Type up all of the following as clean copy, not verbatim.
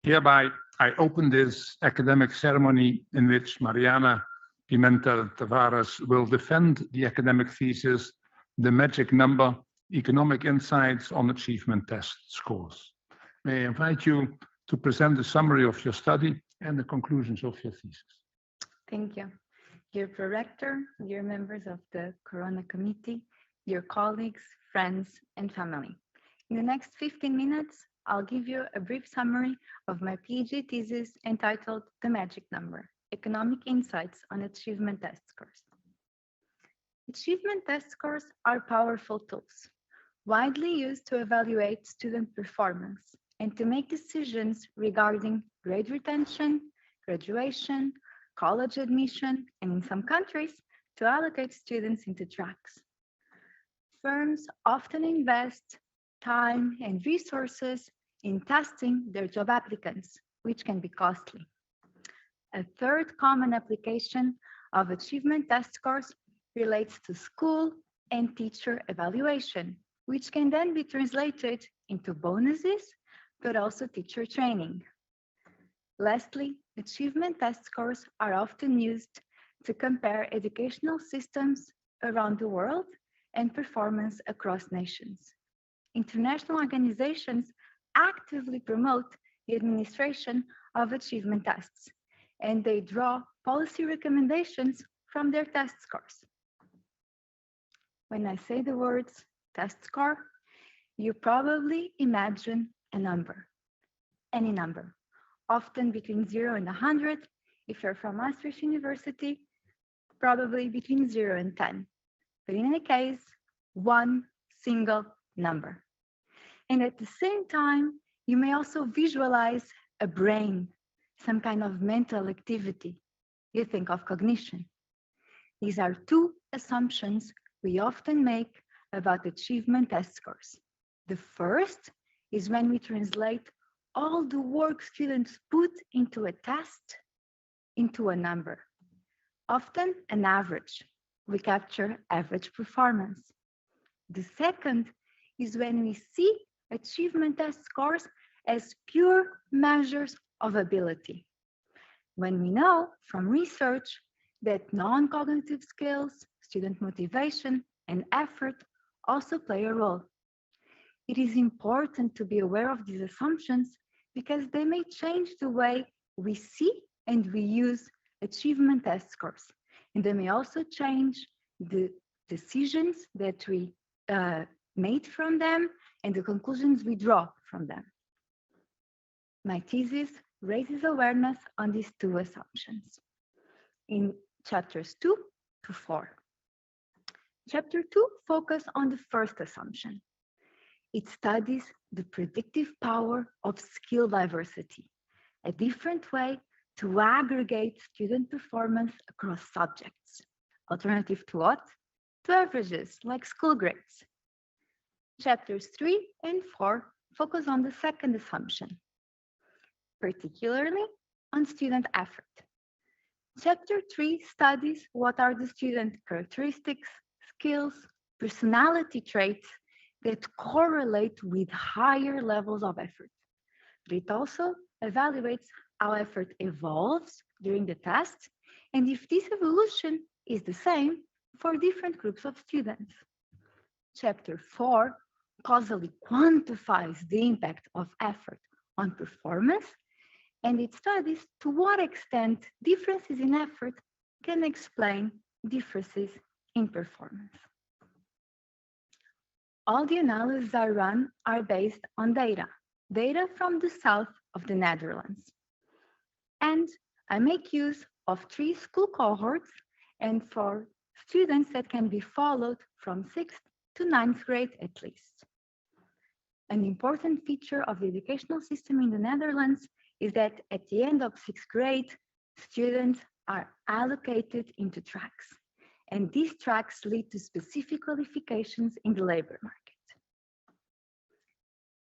Hereby, I open this academic ceremony in which Mariana Pimentel Tavares will defend the academic thesis, The Magic Number, Economic Insights on Achievement Test Scores. May I invite you to present a summary of your study and the conclusions of your thesis. Thank you. Dear Prorector, dear members of the Corona Committee, dear colleagues, friends, and family. In the next 15 minutes, I'll give you a brief summary of my PhD thesis entitled The Magic Number, Economic Insights on Achievement Test Scores. Achievement test scores are powerful tools, widely used to evaluate student performance and to make decisions regarding grade retention, graduation, college admission, and in some countries, to allocate students into tracks. Firms often invest time and resources in testing their job applicants, which can be costly. A third common application of achievement test scores relates to school and teacher evaluation, which can then be translated into bonuses, but also teacher training. Lastly, achievement test scores are often used to compare educational systems around the world and performance across nations. International organizations actively promote the administration of achievement tests, and they draw policy recommendations from their test scores. When I say the words test score, you probably imagine a number, any number, often between 0 and 100. If you're from Maastricht University, probably between 0 and 10. But in any case, one single number. And at the same time, you may also visualize a brain, some kind of mental activity. You think of cognition. These are two assumptions we often make about achievement test scores. The first is when we translate all the work students put into a test into a number, often an average. We capture average performance. The second is when we see achievement test scores as pure measures of ability. When we know from research that non-cognitive skills, student motivation, and effort also play a role. It is important to be aware of these assumptions because they may change the way we see and we use achievement test scores. And they may also change the decisions that we made from them and the conclusions we draw from them. My thesis raises awareness on these two assumptions in chapters 2 to 4. Chapter 2 focuses on the first assumption. It studies the predictive power of skill diversity, a different way to aggregate student performance across subjects. Alternative to what? To averages, like school grades. Chapters 3 and 4 focus on the second assumption, particularly on student effort. Chapter 3 studies what are the student characteristics, skills, personality traits that correlate with higher levels of effort. But it also evaluates how effort evolves during the test and if this evolution is the same for different groups of students. Chapter 4 causally quantifies the impact of effort on performance, and it studies to what extent differences in effort can explain differences in performance. All the analyses I run are based on data from the south of the Netherlands. And I make use of 3 school cohorts and for students that can be followed from 6th to 9th grade at least. An important feature of the educational system in the Netherlands is that at the end of 6th grade, students are allocated into tracks. And these tracks lead to specific qualifications in the labor market.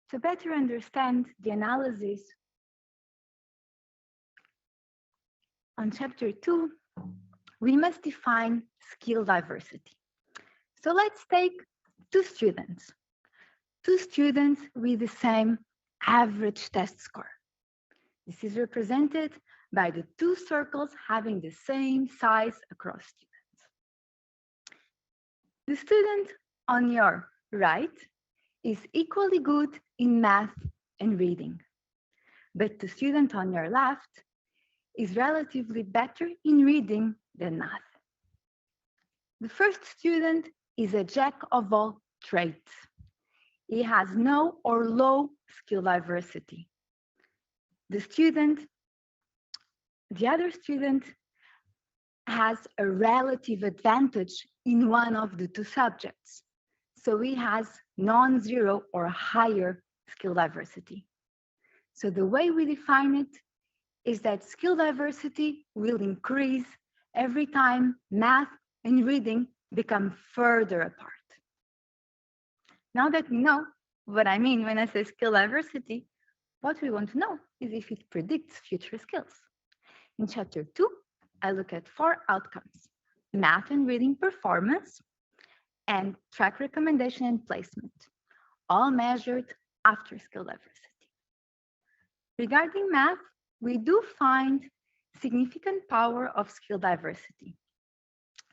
To better understand the analysis on chapter 2, we must define skill diversity. So let's take 2 students. two students with the same average test score. This is represented by the two circles having the same size across students. The student on your right is equally good in math and reading, but the student on your left is relatively better in reading than math. The first student is a jack of all trades. He has no or low skill diversity. The other student has a relative advantage in one of the two subjects. So he has non-zero or higher skill diversity. So the way we define it is that skill diversity will increase every time math and reading become further apart. Now that we know what I mean when I say skill diversity, what we want to know is if it predicts future skills. In chapter 2, I look at 4 outcomes: math and reading performance, and track recommendation and placement, all measured after skill diversity. Regarding math, we do find significant power of skill diversity,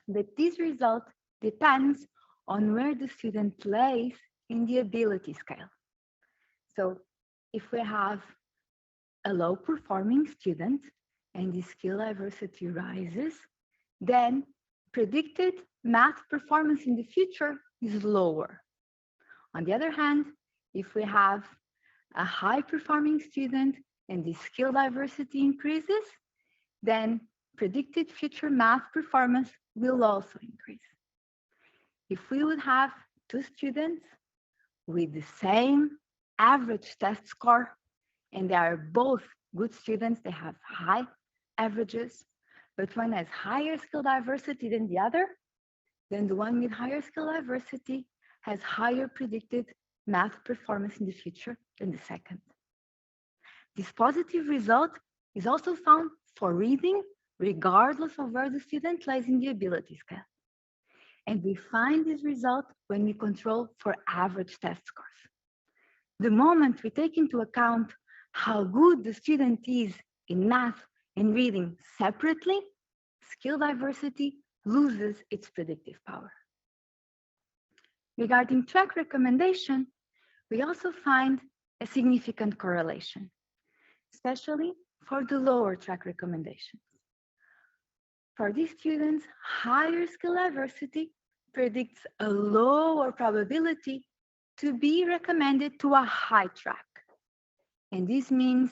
but this result depends on where the student lays in the ability scale. So if we have a low performing student and the skill diversity rises, then predicted math performance in the future is lower. On the other hand, if we have a high performing student and the skill diversity increases, then predicted future math performance will also increase. If we would have 2 students with the same average test score, and they are both good students, they have high averages, but one has higher skill diversity than the other, then the one with higher skill diversity has higher predicted math performance in the future than the second. This positive result is also found for reading, regardless of where the student lies in the ability scale. And we find this result when we control for average test scores. The moment we take into account how good the student is in math and reading separately, skill diversity loses its predictive power. Regarding track recommendation, we also find a significant correlation, especially for the lower track recommendations. For these students, higher skill diversity predicts a lower probability to be recommended to a high track. And this means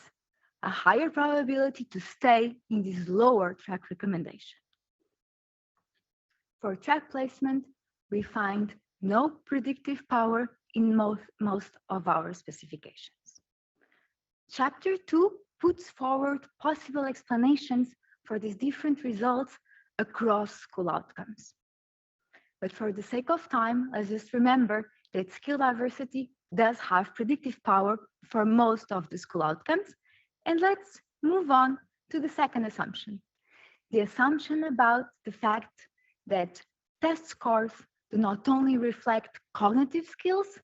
a higher probability to stay in this lower track recommendation. For track placement, we find no predictive power in most of our specifications. Chapter 2 puts forward possible explanations for these different results across school outcomes. But for the sake of time, let's just remember that skill diversity does have predictive power for most of the school outcomes. And let's move on to the second assumption, the assumption about the fact that test scores do not only reflect cognitive skills,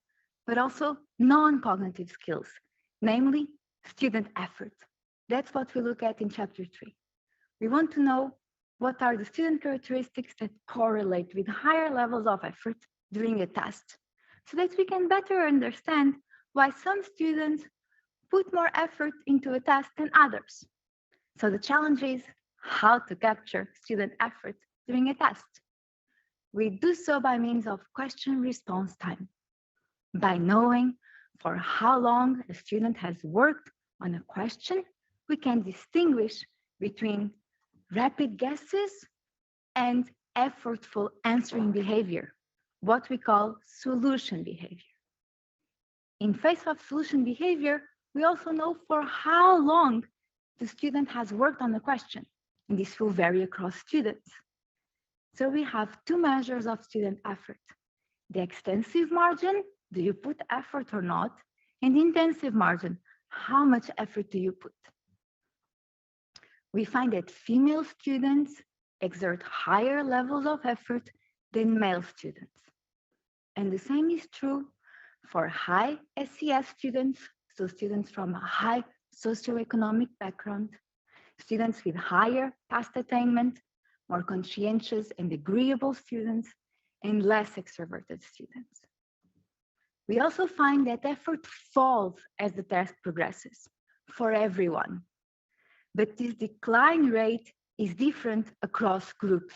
but also non-cognitive skills, namely student effort. That's what we look at in chapter 3. We want to know what are the student characteristics that correlate with higher levels of effort during a test, so that we can better understand why some students put more effort into a test than others. So the challenge is how to capture student effort during a test. We do so by means of question response time, by knowing for how long a student has worked on a question. We can distinguish between rapid guesses and effortful answering behavior, what we call solution behavior. In face of solution behavior, we also know for how long the student has worked on the question, and this will vary across students. So we have 2 measures of student effort: the extensive margin, do you put effort or not? And the intensive margin, how much effort do you put? We find that female students exert higher levels of effort than male students. And the same is true for high SES students, so students from a high socioeconomic background, students with higher past attainment, more conscientious and agreeable students, and less extroverted students. We also find that effort falls as the test progresses for everyone, but this decline rate is different across groups.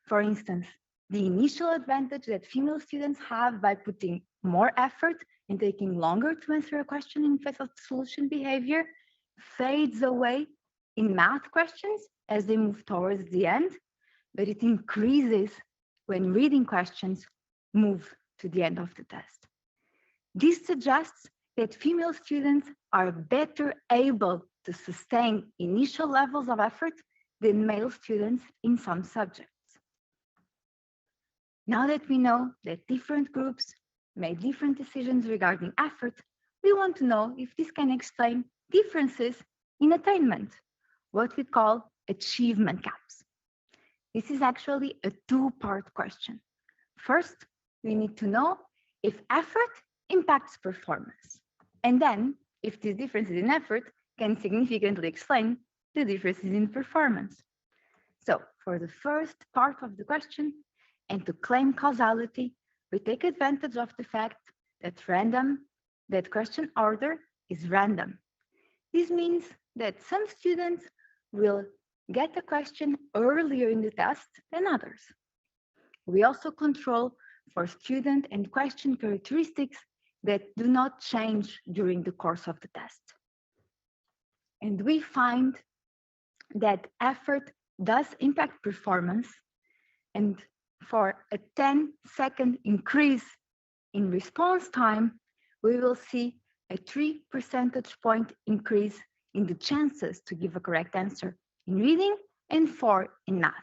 For instance, the initial advantage that female students have by putting more effort and taking longer to answer a question in face of solution behavior fades away in math questions as they move towards the end, but it increases when reading questions move to the end of the test. This suggests that female students are better able to sustain initial levels of effort than male students in some subjects. Now that we know that different groups made different decisions regarding effort, we want to know if this can explain differences in attainment, what we call achievement gaps. This is actually a two-part question. First, we need to know if effort impacts performance, and then if these differences in effort can significantly explain the differences in performance. So for the first part of the question, and to claim causality, we take advantage of the fact that question order is random. This means that some students will get a question earlier in the test than others. We also control for student and question characteristics that do not change during the course of the test. And we find that effort does impact performance, and for a 10-second increase in response time, we will see a 3 percentage point increase in the chances to give a correct answer in reading and 4 in math.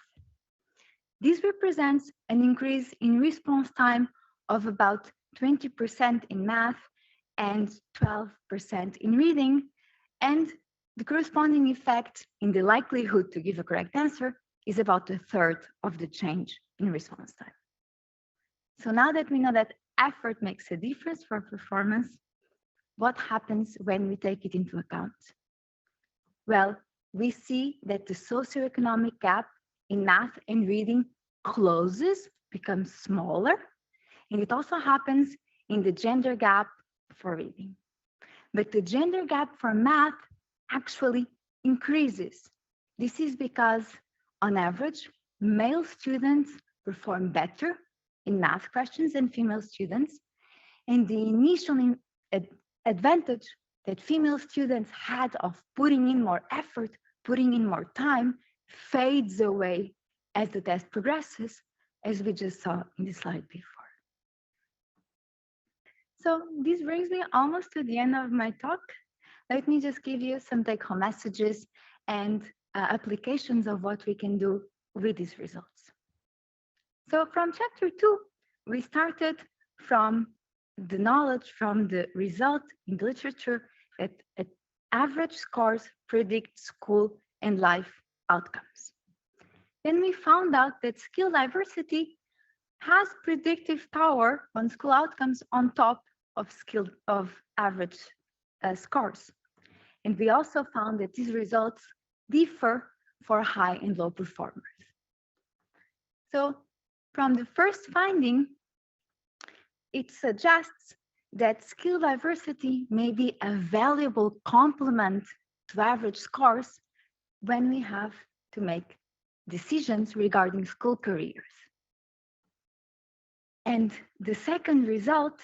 This represents an increase in response time of about 20% in math and 12% in reading, and the corresponding effect in the likelihood to give a correct answer is about a third of the change in response time. So now that we know that effort makes a difference for performance, what happens when we take it into account? Well, we see that the socioeconomic gap in math and reading closes, becomes smaller, and it also happens in the gender gap for reading. But the gender gap for math actually increases. This is because, on average, male students perform better in math questions than female students, and the initial advantage that female students had of putting in more effort, putting in more time, fades away as the test progresses, as we just saw in the slide before. So this brings me almost to the end of my talk. Let me just give you some take-home messages and applications of what we can do with these results. So from chapter 2, we started from the knowledge, from the result in the literature that average scores predict school and life outcomes. Then we found out that skill diversity has predictive power on school outcomes on top of average scores. And we also found that these results differ for high and low performers. So from the first finding, it suggests that skill diversity may be a valuable complement to average scores when we have to make decisions regarding school careers. And the second result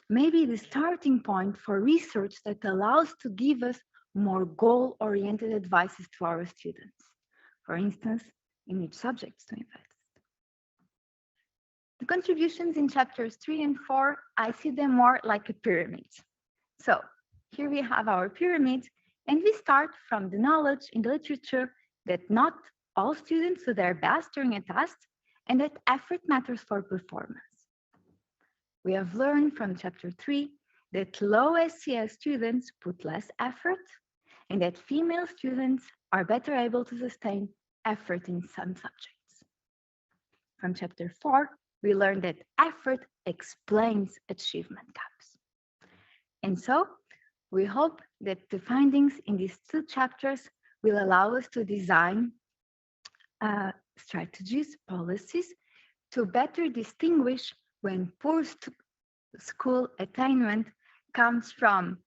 may be the starting point for research that allows to give us more goal-oriented advices to our students. For instance, in which subjects to invest. The contributions in chapters 3 and 4, I see them more like a pyramid. So here we have our pyramid, and we start from the knowledge in the literature that not all students do their best during a test, and that effort matters for performance. We have learned from chapter 3 that low SES students put less effort, and that female students are better able to sustain effort in some subjects. From chapter 4, we learned that effort explains achievement gaps. And so we hope that the findings in these two chapters will allow us to design strategies, policies to better distinguish when poor school attainment comes from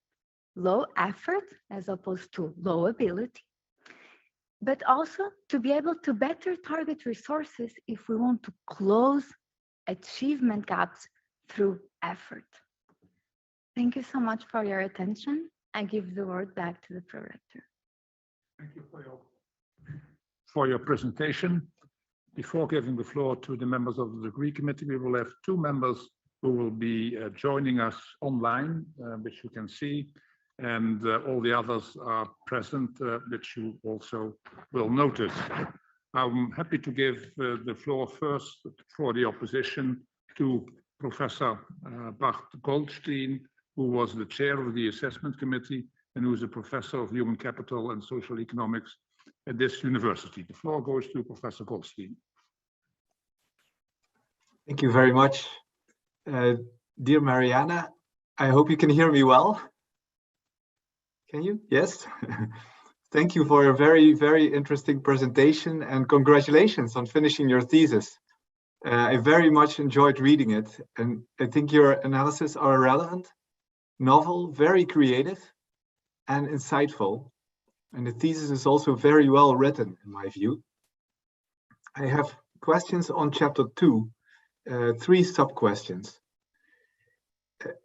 low effort as opposed to low ability, but also to be able to better target resources if we want to close achievement gaps through effort. Thank you so much for your attention. I give the word back to the prorector. Thank you for your presentation. Before giving the floor to the members of the degree committee, we will have two members who will be joining us online, which you can see, and all the others are present, which you also will notice. I'm happy to give the floor first for the opposition to Professor Bart Goldstein, who was the chair of the assessment committee and who is a professor of human capital and social economics at this university. The floor goes to Professor Goldstein. Thank you very much. Dear Mariana, I hope you can hear me well. Can you? Yes. Thank you for a very, very interesting presentation and congratulations on finishing your thesis. I very much enjoyed reading it, and I think your analyses are relevant, novel, very creative, and insightful. And the thesis is also very well written, in my view. I have questions on chapter 2, 3 sub-questions.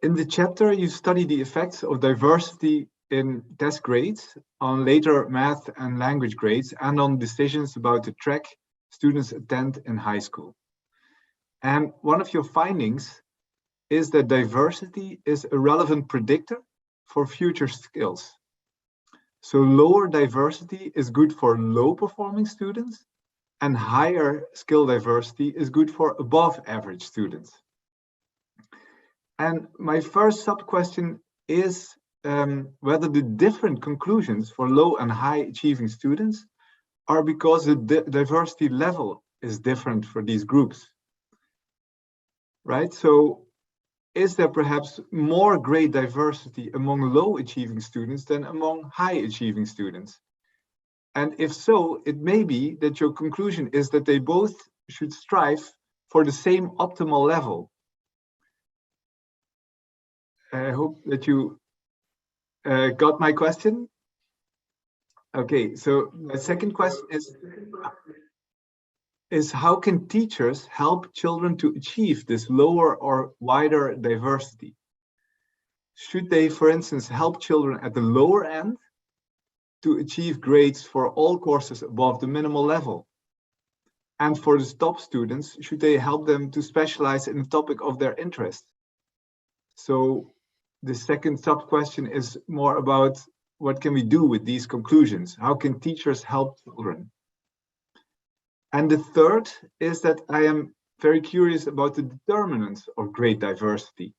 In the chapter, you study the effects of diversity in test grades on later math and language grades and on decisions about the track students attend in high school. And one of your findings is that diversity is a relevant predictor for future skills. So lower diversity is good for low performing students and higher skill diversity is good for above average students. And my first sub-question is whether the different conclusions for low and high achieving students are because the diversity level is different for these groups, right? So is there perhaps more grade diversity among low achieving students than among high achieving students? And if so, it may be that your conclusion is that they both should strive for the same optimal level. I hope that you got my question. Okay, so my second question is how can teachers help children to achieve this lower or wider diversity? Should they, for instance, help children at the lower end to achieve grades for all courses above the minimal level? And for the top students, should they help them to specialize in the topic of their interest? So the second sub-question is more about what can we do with these conclusions? How can teachers help children? And the third is that I am very curious about the determinants of grade diversity.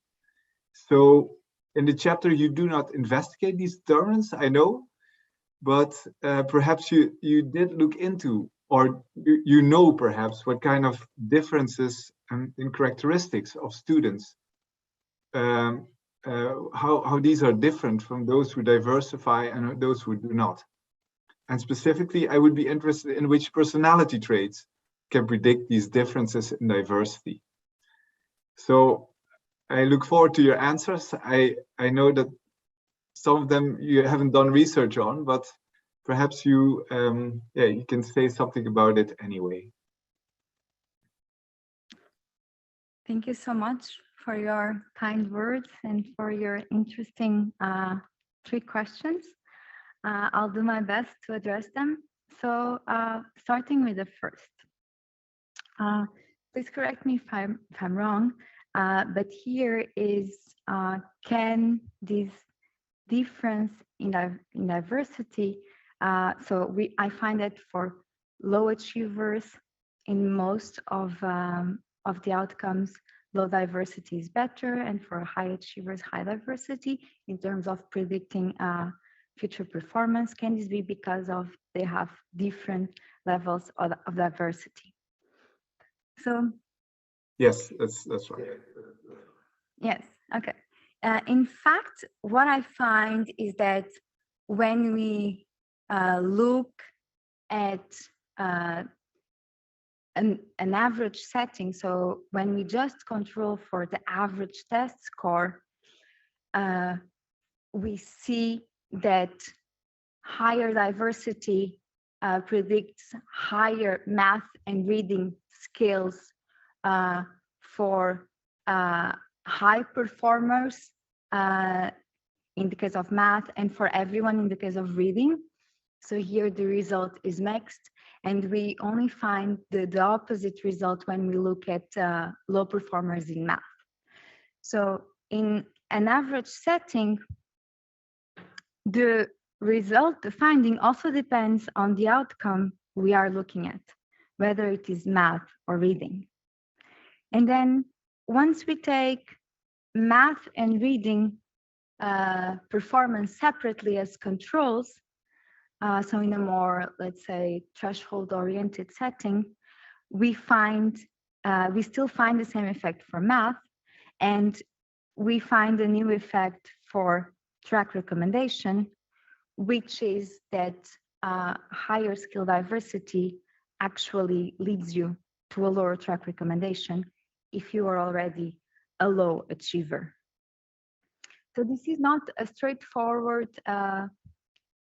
So in the chapter, you do not investigate these determinants, I know, but perhaps you did look into, or you know perhaps what kind of differences in characteristics of students, how these are different from those who diversify and those who do not. And specifically, I would be interested in which personality traits can predict these differences in diversity. So I look forward to your answers. I know that some of them you haven't done research on, but perhaps you can say something about it anyway. Thank you so much for your kind words and for your interesting 3 questions. I'll do my best to address them. So starting with the first. Please correct me if I'm wrong, but here is, can this difference in diversity, I find that for low achievers in most of the outcomes, low diversity is better, and for high achievers, high diversity in terms of predicting future performance. Can this be because they have different levels of diversity? So Yes, that's right. Yes, okay. In fact, what I find is that when we look at an average setting, so when we just control for the average test score, we see that higher diversity predicts higher math and reading skills for high performers in the case of math, and for everyone in the case of reading. So here the result is mixed, and we only find the opposite result when we look at low performers in math. So in an average setting, the result, the finding also depends on the outcome we are looking at, whether it is math or reading. And then once we take math and reading performance separately as controls, so in a more, let's say, threshold-oriented setting, we still find the same effect for math, and we find a new effect for track recommendation, which is that higher skill diversity actually leads you to a lower track recommendation if you are already a low achiever. So this is not a straightforward,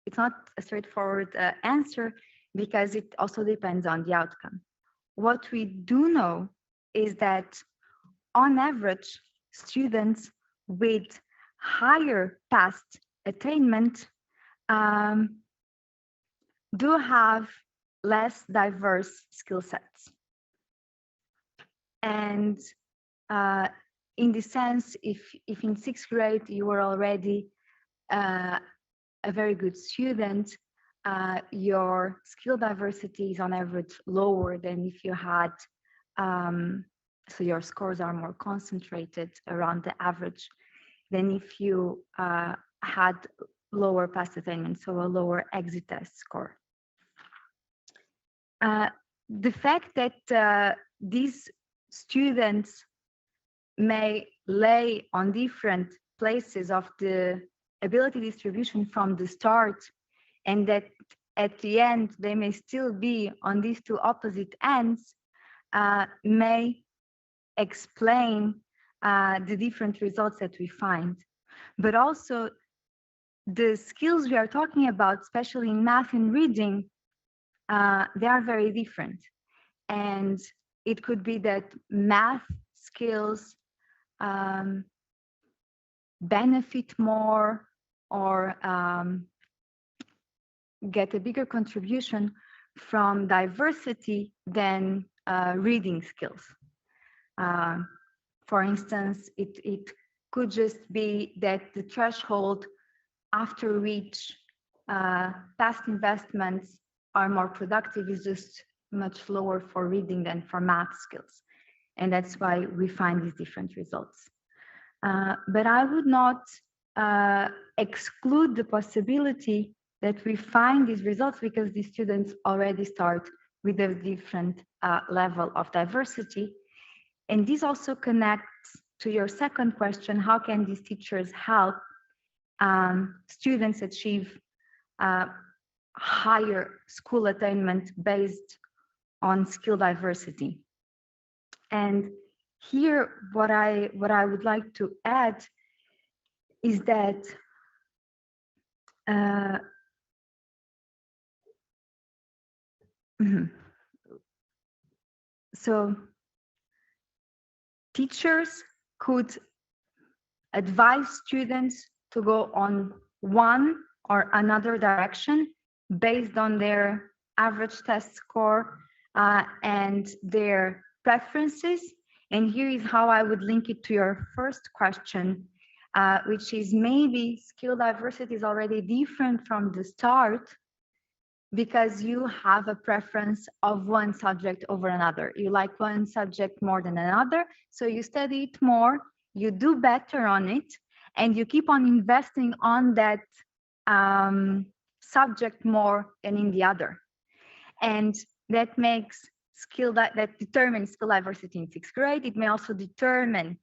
it's not a straightforward answer, because it also depends on the outcome. What we do know is that on average, students with higher past attainment do have less diverse skill sets. And in the sense, if in 6th grade you were already a very good student, your skill diversity is on average lower than if you had, so your scores are more concentrated around the average than if you had lower past attainment, so a lower exit test score. The fact that these students may lay on different places of the ability distribution from the start, and that at the end they may still be on these two opposite ends, may explain the different results that we find. But also the skills we are talking about, especially in math and reading, they are very different. And it could be that math skills benefit more or get a bigger contribution from diversity than reading skills. For instance, it could just be that the threshold after which past investments are more productive is just much lower for reading than for math skills. And that's why we find these different results. But I would not exclude the possibility that we find these results because the students already start with a different level of diversity. And this also connects to your second question: how can these teachers help students achieve higher school attainment based on skill diversity? And here, what I would like to add is that so teachers could advise students to go on one or another direction based on their average test score and their preferences. And here is how I would link it to your first question, which is maybe skill diversity is already different from the start because you have a preference of one subject over another. You like one subject more than another, so you study it more, you do better on it, and you keep on investing on that subject more than in the other. And that makes that determines skill diversity in 6th grade. It may also determine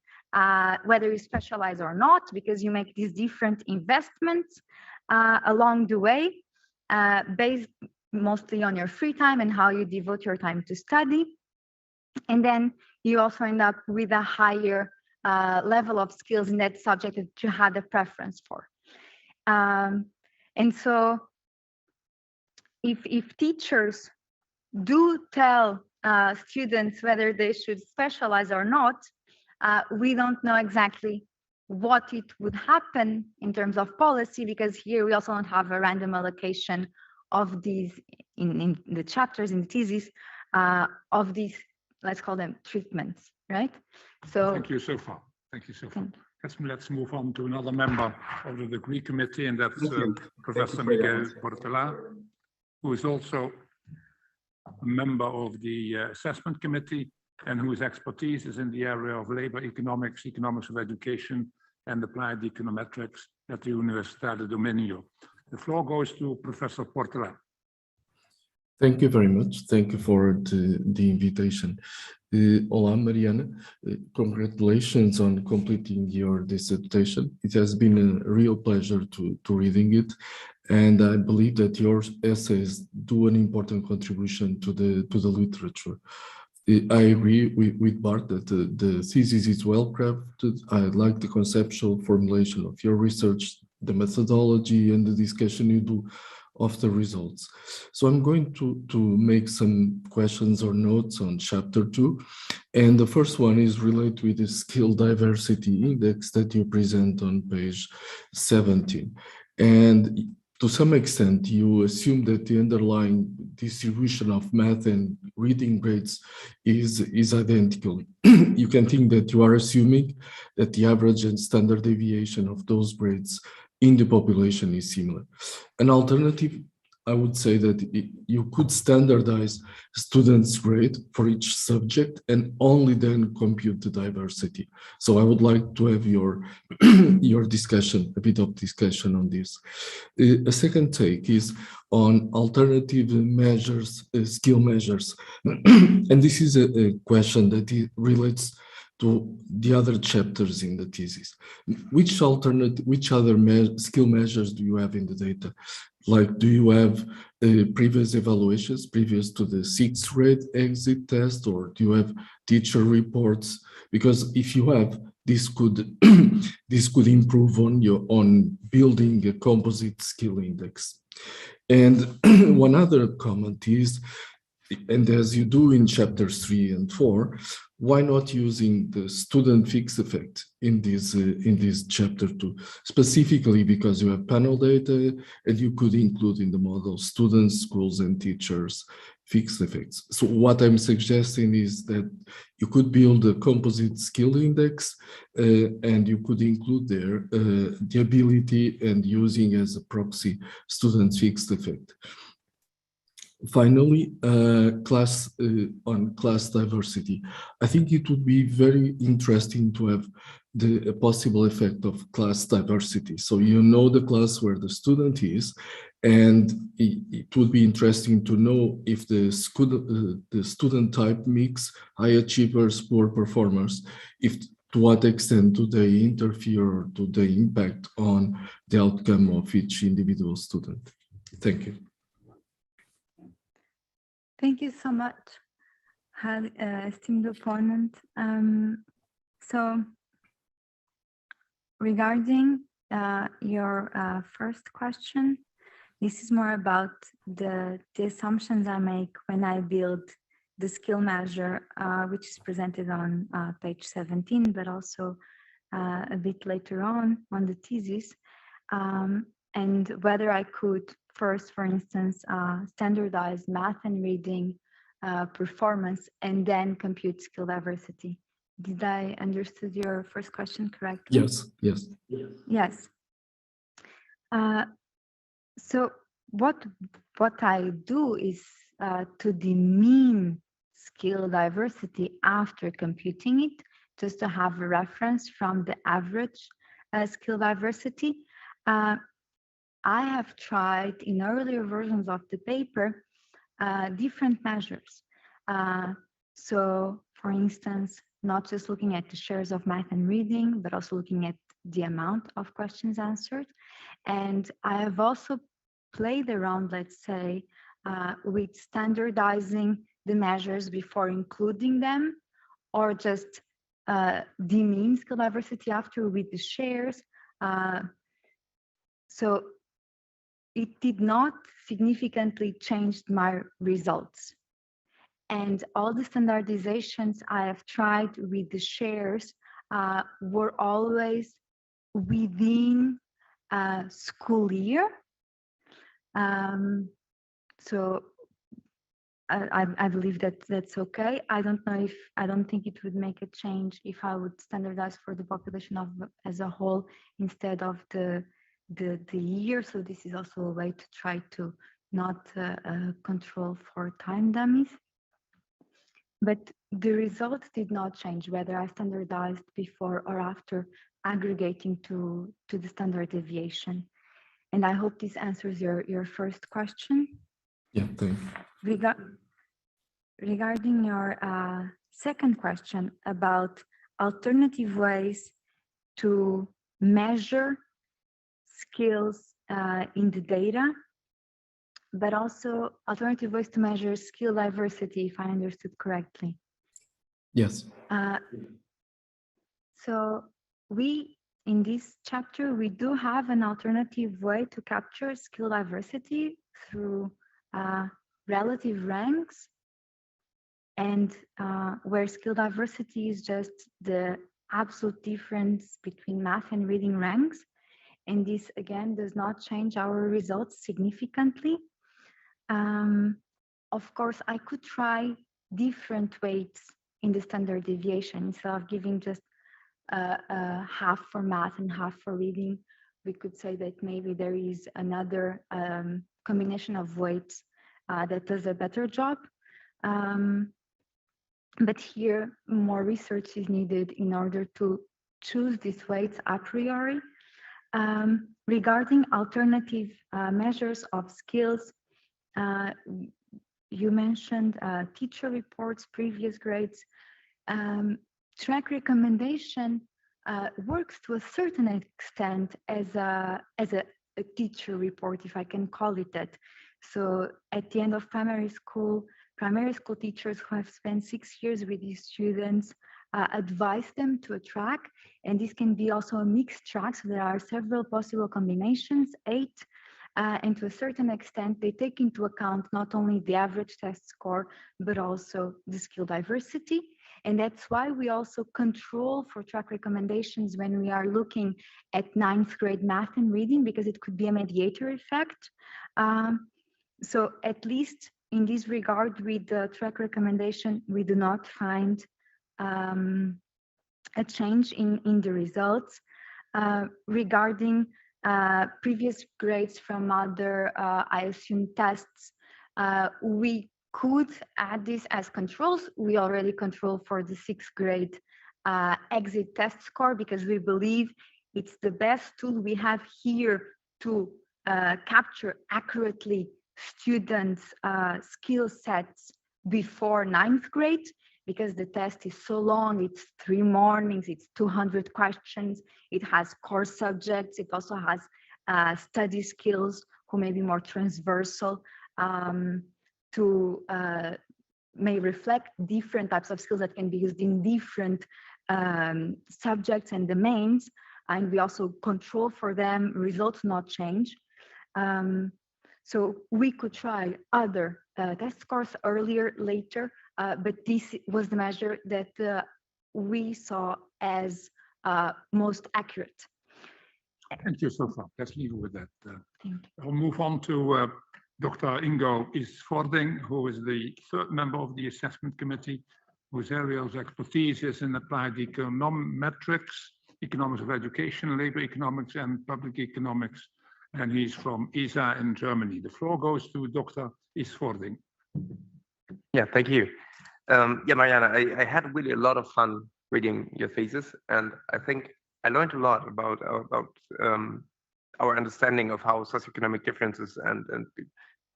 whether you specialize or not, because you make these different investments along the way, based mostly on your free time and how you devote your time to study. And then you also end up with a higher level of skills in that subject that you had a preference for. And so if teachers do tell students whether they should specialize or not, we don't know exactly what it would happen in terms of policy, because here we also don't have a random allocation of these in the chapters in the thesis of these, let's call them treatments, right? So thank you so far. Thank you so far. Let's move on to another member of the degree committee, and that's Professor Miguel Portela, who is also a member of the assessment committee and whose expertise is in the area of labor economics, economics of education, and applied econometrics at the Universidad de Dominio. The floor goes to Professor Portela. Thank you very much. Thank you for the invitation. Olá, Mariana. Congratulations on completing your dissertation. It has been a real pleasure to reading it, and I believe that your essays do an important contribution to the literature. I agree with Bart that the thesis is well crafted. I like the conceptual formulation of your research, the methodology, and the discussion you do of the results. So I'm going to make some questions or notes on chapter 2. And the first one is related with the skill diversity index that you present on page 17. And to some extent, you assume that the underlying distribution of math and reading grades is identical. You can think that you are assuming that the average and standard deviation of those grades in the population is similar. An alternative, I would say that you could standardize students' grade for each subject and only then compute the diversity. So I would like to have your discussion, a bit of discussion on this. A second take is on alternative measures, skill measures. And this is a question that relates to the other chapters in the thesis. Which other skill measures do you have in the data? Like, do you have previous evaluations previous to the 6th grade exit test, or do you have teacher reports? Because if you have, this could improve on building a composite skill index. And one other comment is, and as you do in chapters 3 and 4, why not using the student fixed effect in this chapter 2, specifically because you have panel data and you could include in the model students, schools, and teachers fixed effects. So what I'm suggesting is that you could build a composite skill index and you could include there the ability and using as a proxy student fixed effect. Finally, on class diversity, I think it would be very interesting to have the possible effect of class diversity. So you know the class where the student is, and it would be interesting to know if the student type mix high achievers, poor performers, to what extent do they interfere or do they impact on the outcome of each individual student. Thank you. Thank you so much, esteemed opponent. So regarding your first question, this is more about the assumptions I make when I build the skill measure, which is presented on page 17, but also a bit later on the thesis, and whether I could first, for instance, standardize math and reading performance and then compute skill diversity. Did I understood your first question correctly? Yes, yes. Yes. So what I do is to demean skill diversity after computing it, just to have a reference from the average skill diversity. I have tried in earlier versions of the paper different measures. So for instance, not just looking at the shares of math and reading, but also looking at the amount of questions answered. And I have also played around, let's say, with standardizing the measures before including them, or just demean skill diversity after with the shares. So it did not significantly change my results. And all the standardizations I have tried with the shares were always within a school year. So I believe that that's okay. I don't know if, I don't think it would make a change if I would standardize for the population as a whole instead of the year. So this is also a way to try to not control for time dummies. But the result did not change whether I standardized before or after aggregating to the standard deviation. And I hope this answers your first question. Yeah, thanks. Regarding your second question about alternative ways to measure skills in the data, but also alternative ways to measure skill diversity, if I understood correctly. Yes. So we, in this chapter, we do have an alternative way to capture skill diversity through relative ranks, and where skill diversity is just the absolute difference between math and reading ranks. And this, again, does not change our results significantly. Of course, I could try different weights in the standard deviation. Instead of giving just half for math and half for reading, we could say that maybe there is another combination of weights that does a better job. But here, more research is needed in order to choose these weights a priori. Regarding alternative measures of skills, you mentioned teacher reports, previous grades. Track recommendation works to a certain extent as a teacher report, if I can call it that. So at the end of primary school teachers who have spent 6 years with these students advise them to a track, and this can be also a mixed track. So there are several possible combinations, 8, and to a certain extent, they take into account not only the average test score, but also the skill diversity. And that's why we also control for track recommendations when we are looking at 9th grade math and reading, because it could be a mediator effect. So at least in this regard, with the track recommendation, we do not find a change in the results. Regarding previous grades from other, I assume, tests, we could add this as controls. We already control for the 6th grade exit test score, because we believe it's the best tool we have here to capture accurately students' skill sets before 9th grade, because the test is so long. It's 3 mornings, it's 200 questions, it has core subjects, it also has study skills who may be more transversal to may reflect different types of skills that can be used in different subjects and domains. And we also control for them, results not change. So we could try other test scores earlier, later, but this was the measure that we saw as most accurate. Thank you so far. Let's leave it with that. I'll move on to Dr. Ingo Isvording, who is the 3rd member of the assessment committee, whose area of expertise is in applied econometrics, economics of education, labor economics, and public economics. And he's from ESA in Germany. The floor goes to Dr. Isvording. Yeah, thank you. Yeah, Mariana, I had really a lot of fun reading your thesis, and I think I learned a lot about our understanding of how socioeconomic differences and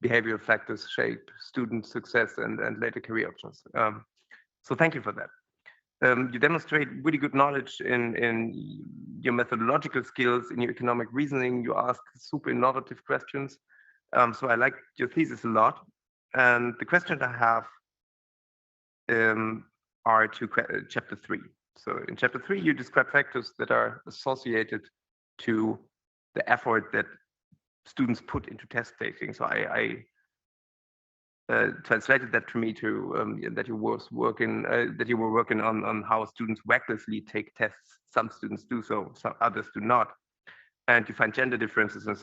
behavioral factors shape student success and later career options. So thank you for that. You demonstrate really good knowledge in your methodological skills, in your economic reasoning. You ask super innovative questions. So I like your thesis a lot. And the questions I have are to chapter 3. So in chapter 3, you describe factors that are associated to the effort that students put into test taking. So I translated that to me to that you were working on how students recklessly take tests. Some students do so, some others do not, and you find gender differences and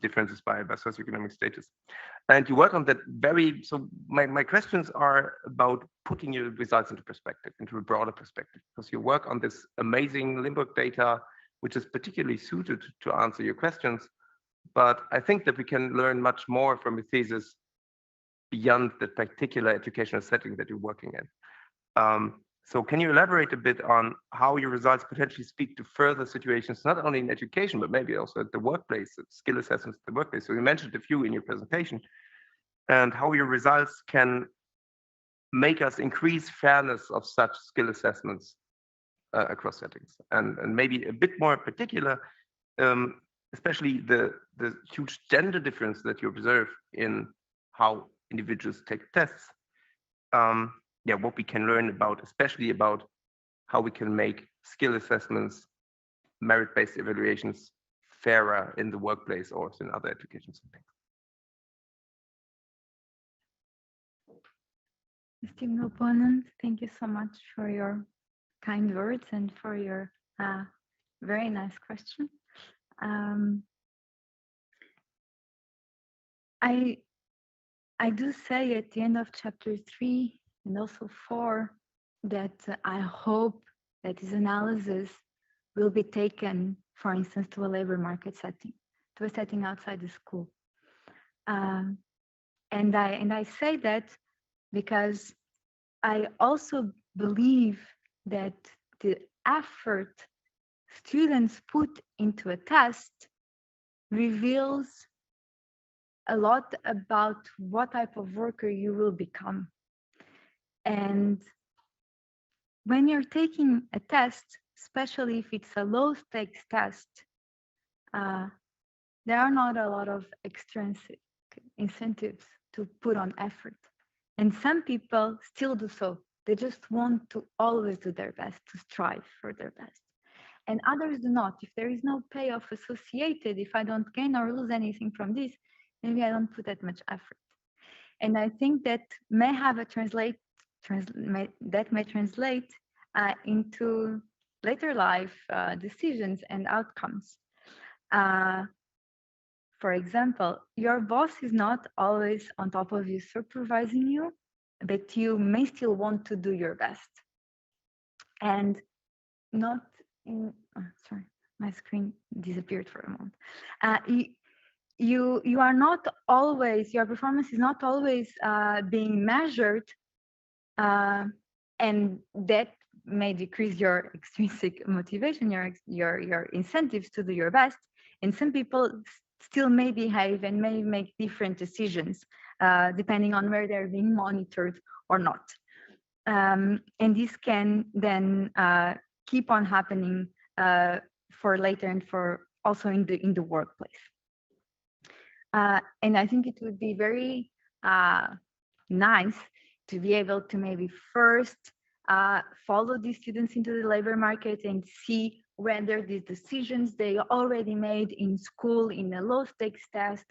differences by socioeconomic status. And you work on that very. So my questions are about putting your results into perspective, into a broader perspective, because you work on this amazing Limburg data, which is particularly suited to answer your questions. But I think that we can learn much more from a thesis beyond the particular educational setting that you're working in. So can you elaborate a bit on how your results potentially speak to further situations, not only in education, but maybe also at the workplace, skill assessments at the workplace? So you mentioned a few in your presentation, and how your results can make us increase fairness of such skill assessments across settings. And maybe a bit more particular, especially the huge gender difference that you observe in how individuals take tests. Yeah, what we can learn about, especially about how we can make skill assessments, merit-based evaluations fairer in the workplace or in other education settings. Esteemed opponent, thank you so much for your kind words and for your very nice question. I do say at the end of chapter 3 and also 4 that I hope that this analysis will be taken, for instance, to a labor market setting, to a setting outside the school. And I say that because I also believe that the effort students put into a test reveals a lot about what type of worker you will become. And when you're taking a test, especially if it's a low stakes test, there are not a lot of extrinsic incentives to put on effort. And some people still do so. They just want to always do their best, to strive for their best. And others do not. If there is no payoff associated, if I don't gain or lose anything from this, maybe I don't put that much effort. And I think that may have a translate into later life decisions and outcomes. For example, your boss is not always on top of you supervising you, but you may still want to do your best. And not in, sorry, my screen disappeared for a moment. You are not always, your performance is not always being measured, and that may decrease your extrinsic motivation, your incentives to do your best. And some people still may behave and may make different decisions depending on where they're being monitored or not. And this can then keep on happening for later and for also in the workplace. And I think it would be very nice to be able to maybe first follow these students into the labor market and see whether these decisions they already made in school in a low stakes test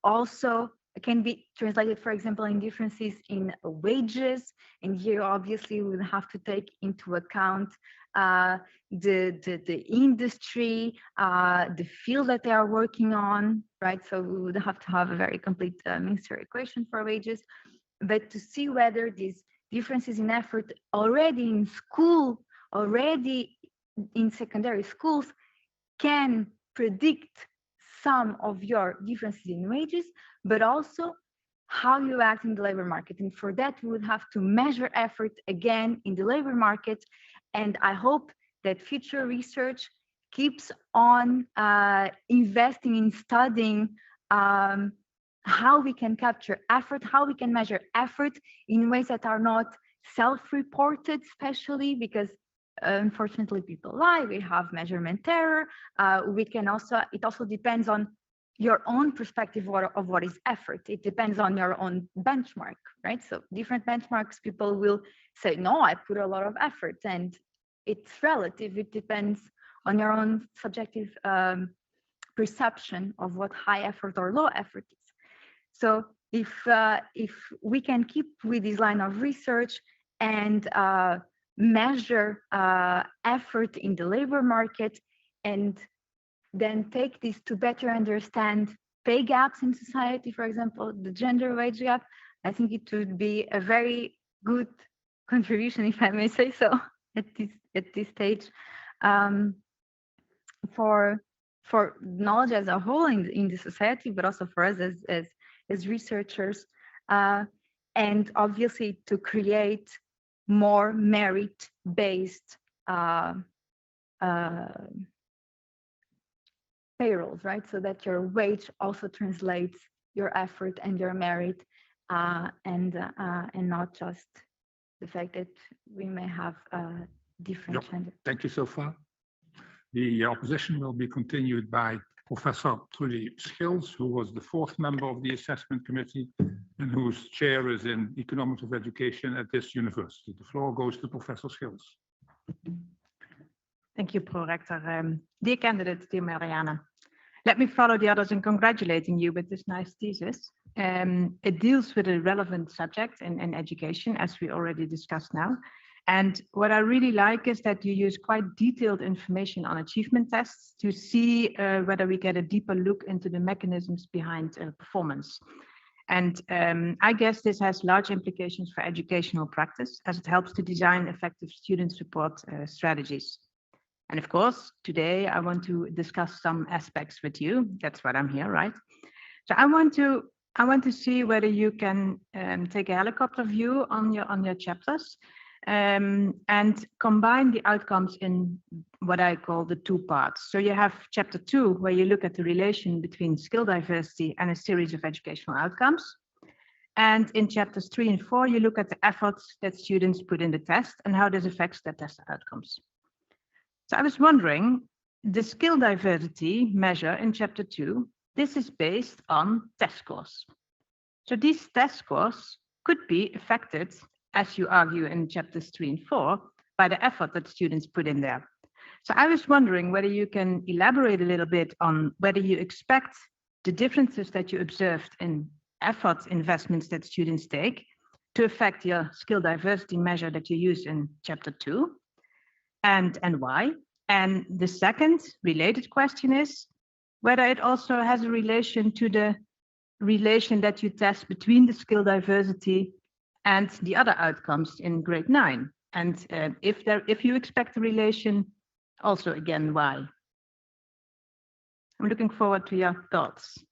also can be translated, for example, in differences in wages. And here, obviously, we would have to take into account the industry, the field that they are working on, right? So we would have to have a very complete mixture equation for wages, but to see whether these differences in effort already in school, already in secondary schools, can predict some of your differences in wages, but also how you act in the labor market. And for that, we would have to measure effort again in the labor market. And I hope that future research keeps on investing in studying how we can capture effort, how we can measure effort in ways that are not self-reported, especially because unfortunately people lie, we have measurement error. It also depends on your own perspective of what is effort. It depends on your own benchmark, right? So different benchmarks, people will say, no, I put a lot of effort, and it's relative. It depends on your own subjective perception of what high effort or low effort is. So if we can keep with this line of research and measure effort in the labor market, and then take this to better understand pay gaps in society, for example, the gender wage gap, I think it would be a very good contribution, if I may say so, at this stage, for knowledge as a whole in the society, but also for us as researchers, and obviously to create more merit-based payrolls, right? So that your wage also translates your effort and your merit, and not just the fact that we may have different gender. Thank you so far. The opposition will be continued by Professor Trudy Schils, who was the fourth member of the assessment committee and whose chair is in economics of education at this university. The floor goes to Professor Schils. Thank you, Pro-Rector. Dear candidates, dear Mariana, let me follow the others in congratulating you with this nice thesis. It deals with a relevant subject in education, as we already discussed now. And what I really like is that you use quite detailed information on achievement tests to see whether we get a deeper look into the mechanisms behind performance. And I guess this has large implications for educational practice, as it helps to design effective student support strategies. And of course, today I want to discuss some aspects with you. That's what I'm here, right? So I want to see whether you can take a helicopter view on your chapters and combine the outcomes in what I call the two parts. So you have chapter 2, where you look at the relation between skill diversity and a series of educational outcomes. And in chapters 3 and 4, you look at the efforts that students put in the test and how this affects their test outcomes. So I was wondering, the skill diversity measure in chapter 2, this is based on test scores. So these test scores could be affected, as you argue in chapters 3 and 4, by the effort that students put in there. So I was wondering whether you can elaborate a little bit on whether you expect the differences that you observed in effort investments that students take to affect your skill diversity measure that you use in chapter 2, and why. And the second related question is whether it also has a relation to the relation that you test between the skill diversity and the other outcomes in grade 9. And if you expect a relation, also again, why? I'm looking forward to your thoughts.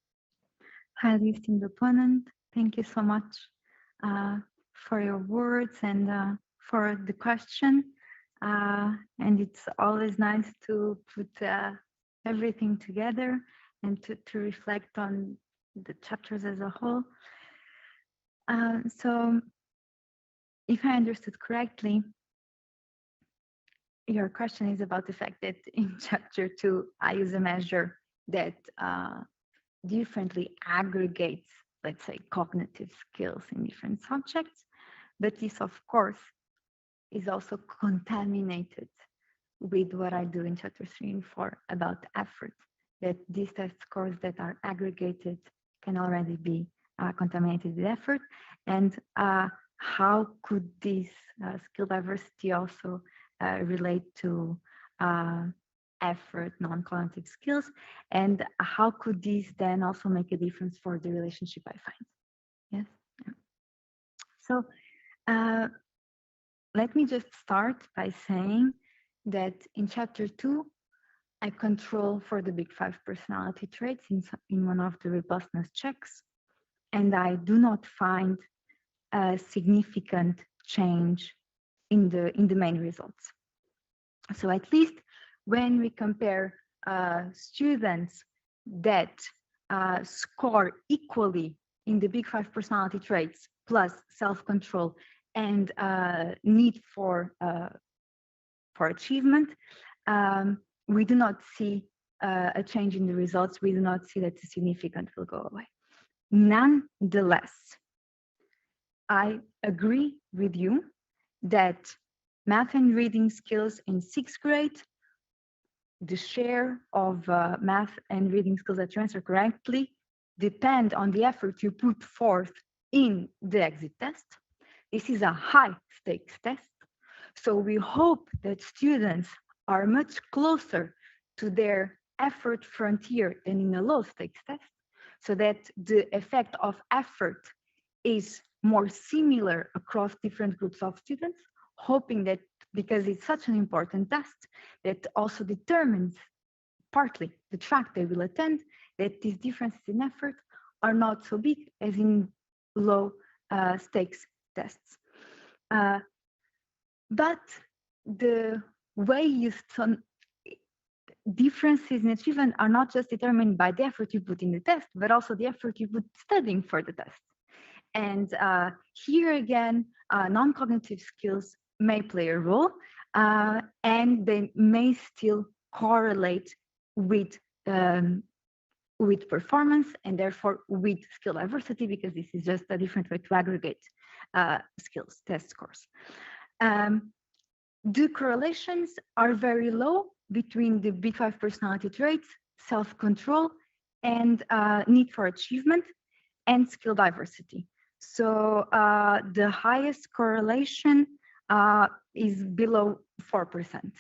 Highly esteemed opponent, thank you so much for your words and for the question. And it's always nice to put everything together and to reflect on the chapters as a whole. So if I understood correctly, your question is about the fact that in chapter 2, I use a measure that differently aggregates, let's say, cognitive skills in different subjects. But this, of course, is also contaminated with what I do in chapter 3 and 4 about effort, that these test scores that are aggregated can already be contaminated with effort. And how could this skill diversity also relate to effort, non-cognitive skills? And how could this then also make a difference for the relationship I find? Yes. Yeah. So let me just start by saying that in chapter 2, I control for the big 5 personality traits in one of the robustness checks, and I do not find a significant change in the main results. So at least when we compare students that score equally in the big 5 personality traits plus self-control and need for achievement, we do not see a change in the results. We do not see that the significant will go away. Nonetheless, I agree with you that math and reading skills in 6th grade, the share of math and reading skills that you answer correctly depend on the effort you put forth in the exit test. This is a high stakes test. So we hope that students are much closer to their effort frontier than in a low stakes test, so that the effect of effort is more similar across different groups of students, hoping that because it's such an important test that also determines partly the track they will attend, that these differences in effort are not so big as in low stakes tests. But the way you differences in achievement are not just determined by the effort you put in the test, but also the effort you put studying for the test. And here again, non-cognitive skills may play a role, and they may still correlate with performance and therefore with skill diversity, because this is just a different way to aggregate skills test scores. The correlations are very low between the big 5 personality traits, self-control, and need for achievement, and skill diversity. So the highest correlation is below 4%.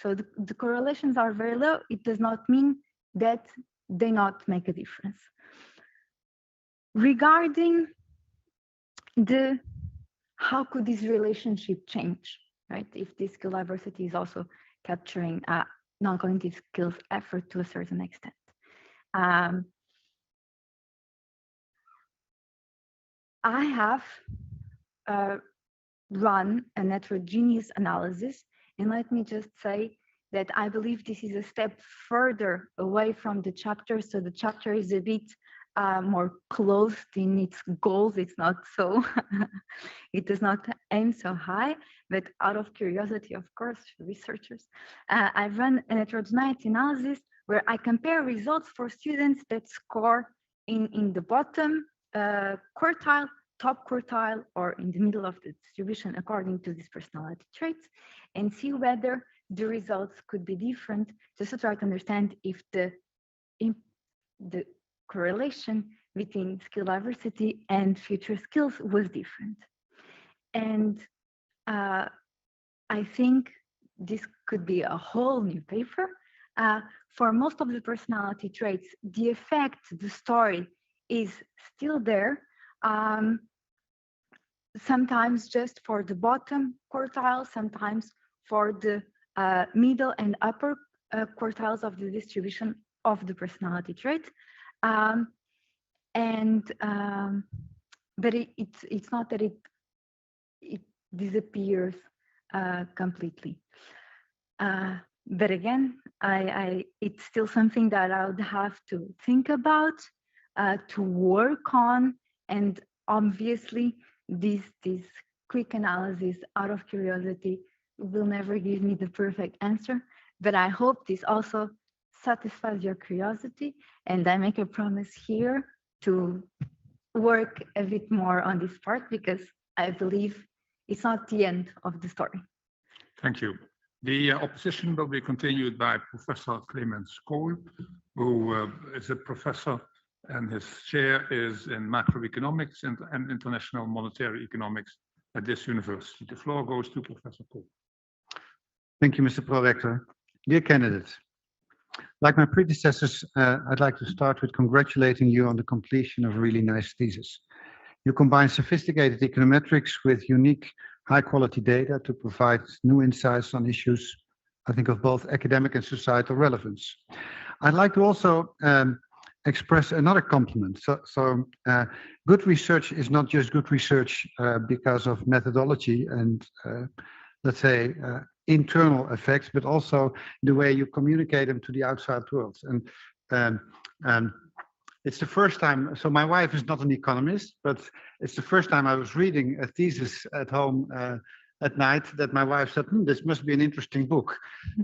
So the correlations are very low. It does not mean that they not make a difference. Regarding how could this relationship change, right? If this skill diversity is also capturing non-cognitive skills effort to a certain extent. I have run a heterogeneous analysis, and let me just say that I believe this is a step further away from the chapter. So the chapter is a bit more closed in its goals. It's not so, it does not aim so high, but out of curiosity, of course, researchers, I've run an heterogeneity analysis where I compare results for students that score in the bottom quartile, top quartile, or in the middle of the distribution according to these personality traits, and see whether the results could be different, just to try to understand if the correlation between skill diversity and future skills was different. And I think this could be a whole new paper. For most of the personality traits, the effect, the story is still there. Sometimes just for the bottom quartile, sometimes for the middle and upper quartiles of the distribution of the personality trait. But it's not that it disappears completely. But again, it's still something that I would have to think about, to work on, and obviously this quick analysis out of curiosity will never give me the perfect answer, but I hope this also satisfies your curiosity, and I make a promise here to work a bit more on this part, because I believe it's not the end of the story. Thank you. The opposition will be continued by Professor Clemens Kohl, who is a professor, and his chair is in macroeconomics and international monetary economics at this university. The floor goes to Professor Kohl. Thank you, Mr. Prorector. Dear candidates, like my predecessors, I'd like to start with congratulating you on the completion of a really nice thesis. You combine sophisticated econometrics with unique high-quality data to provide new insights on issues, I think, of both academic and societal relevance. I'd like to also express another compliment. Good research is not just good research because of methodology and, let's say, internal effects, but also the way you communicate them to the outside world. And it's the first time, so my wife is not an economist, but it's the first time I was reading a thesis at home at night that my wife said, this must be an interesting book.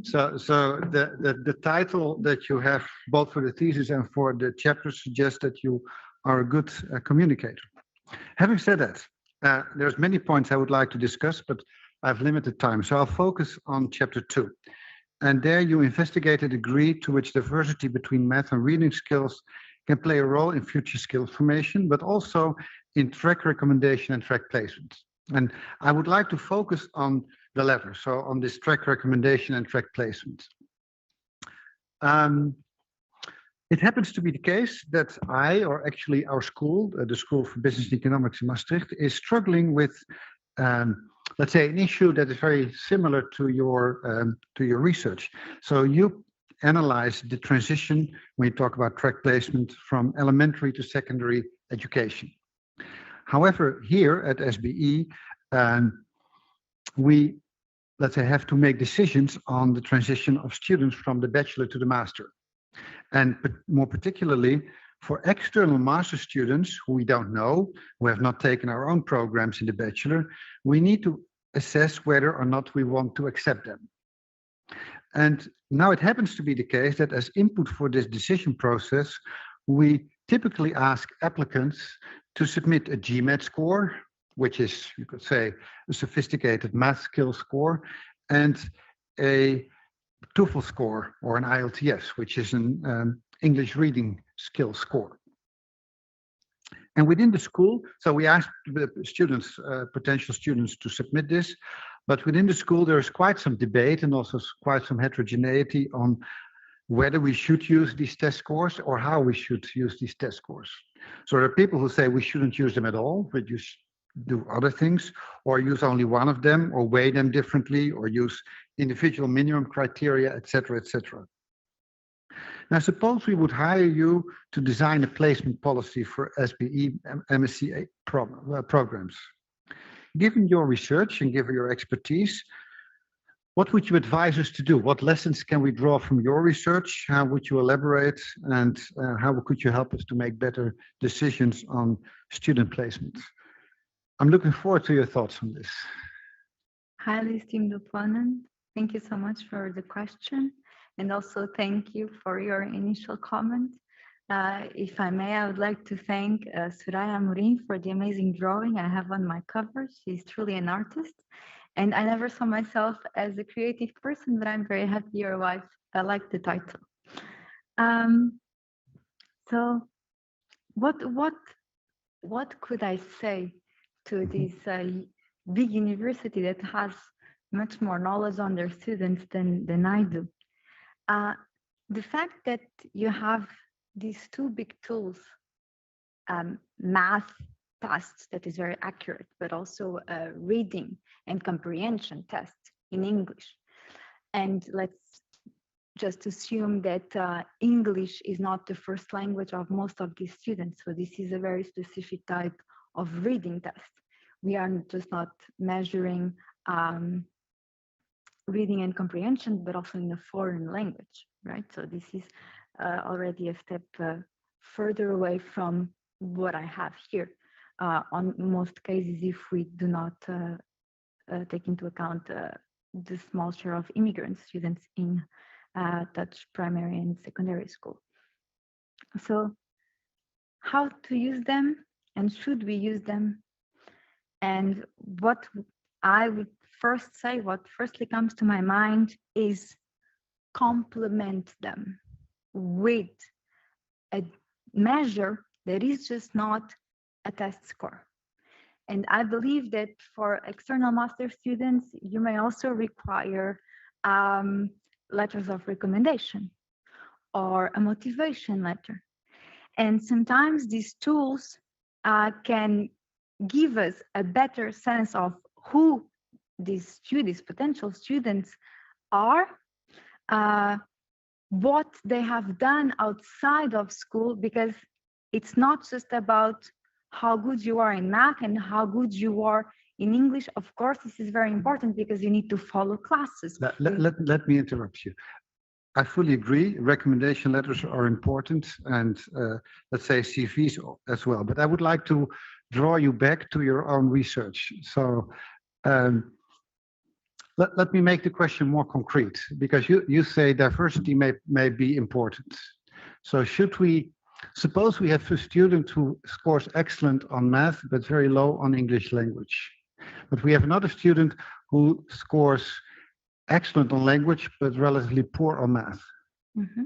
So the title that you have both for the thesis and for the chapter suggests that you are a good communicator. Having said that, there's many points I would like to discuss, but I have limited time, so I'll focus on chapter 2. And there you investigate a degree to which diversity between math and reading skills can play a role in future skill formation, but also in track recommendation and track placement. And I would like to focus on the latter, so on this track recommendation and track placement. It happens to be the case that or actually our school, the School for Business and Economics in Maastricht, is struggling with, let's say, an issue that is very similar to your research. So you analyze the transition when you talk about track placement from elementary to secondary education. However, here at SBE, we, let's say, have to make decisions on the transition of students from the bachelor to the master. And more particularly, for external master students who we don't know, who have not taken our own programs in the bachelor, we need to assess whether or not we want to accept them. And now it happens to be the case that as input for this decision process, we typically ask applicants to submit a GMAT score, which is, you could say, a sophisticated math skill score, and a TOEFL score or an IELTS, which is an English reading skill score. And within the school, so we asked the students, potential students, to submit this, but within the school there is quite some debate and also quite some heterogeneity on whether we should use these test scores or how we should use these test scores. So there are people who say we shouldn't use them at all, but you do other things, or use only one of them, or weigh them differently, or use individual minimum criteria, etc., etc. Now, suppose we would hire you to design a placement policy for SBE MSc programs. Given your research and given your expertise, what would you advise us to do? What lessons can we draw from your research? How would you elaborate? And how could you help us to make better decisions on student placement? I'm looking forward to your thoughts on this. Highly esteemed opponent, thank you so much for the question. And also thank you for your initial comment. If I may, I would like to thank Suraya Amorim for the amazing drawing I have on my cover. She's truly an artist. And I never saw myself as a creative person, but I'm very happy your wife liked the title. So what could I say to this big university that has much more knowledge on their students than I do? The fact that you have these two big tools, math tests that is very accurate, but also reading and comprehension tests in English. And let's just assume that English is not the first language of most of these students. So this is a very specific type of reading test. We are just not measuring reading and comprehension, but also in a foreign language, right? So this is already a step further away from what I have here. On most cases, if we do not take into account the small share of immigrant students in Dutch primary and secondary school. So how to use them, and should we use them? And what I would first say, what firstly comes to my mind is complement them with a measure that is just not a test score. And I believe that for external master students, you may also require letters of recommendation or a motivation letter. And sometimes these tools can give us a better sense of who these students, potential students are, what they have done outside of school, because it's not just about how good you are in math and how good you are in English. Of course, this is very important because you need to follow classes. Let me interrupt you. I fully agree. Recommendation letters are important, and let's say CVs as well. But I would like to draw you back to your own research. So let me make the question more concrete, because you say diversity may be important. So should we suppose we have a student who scores excellent on math but very low on English language, but we have another student who scores excellent on language but relatively poor on math? Mm-hmm.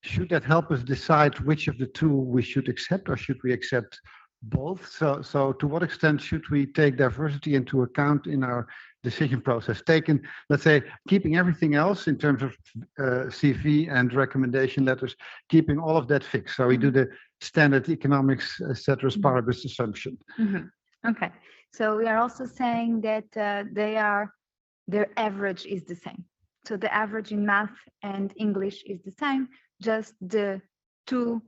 Should that help us decide which of the two we should accept, or should we accept both? So to what extent should we take diversity into account in our decision process? Taken, let's say, keeping everything else in terms of CV and recommendation letters, keeping all of that fixed. So we do the standard economics, etc., as part of this assumption. Mm-hmm. Okay. So we are also saying that their average is the same. So the average in math and English is the same, just the two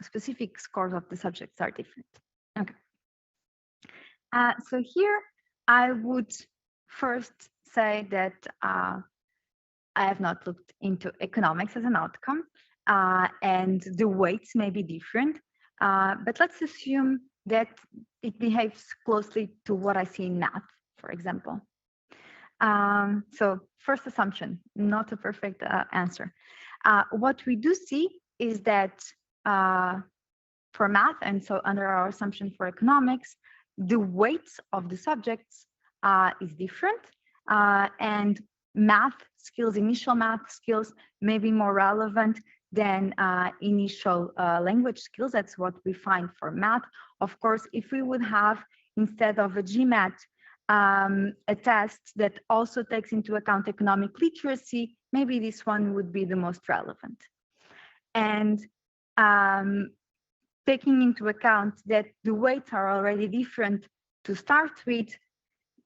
specific scores of the subjects are different. Okay. So here I would first say that I have not looked into economics as an outcome, and the weights may be different, but let's assume that it behaves closely to what I see in math, for example. So first assumption, not a perfect answer. What we do see is that for math, and so under our assumption for economics, the weights of the subjects is different, and math skills, initial math skills may be more relevant than initial language skills. That's what we find for math. Of course, if we would have, instead of a GMAT, a test that also takes into account economic literacy, maybe this one would be the most relevant. And taking into account that the weights are already different to start with,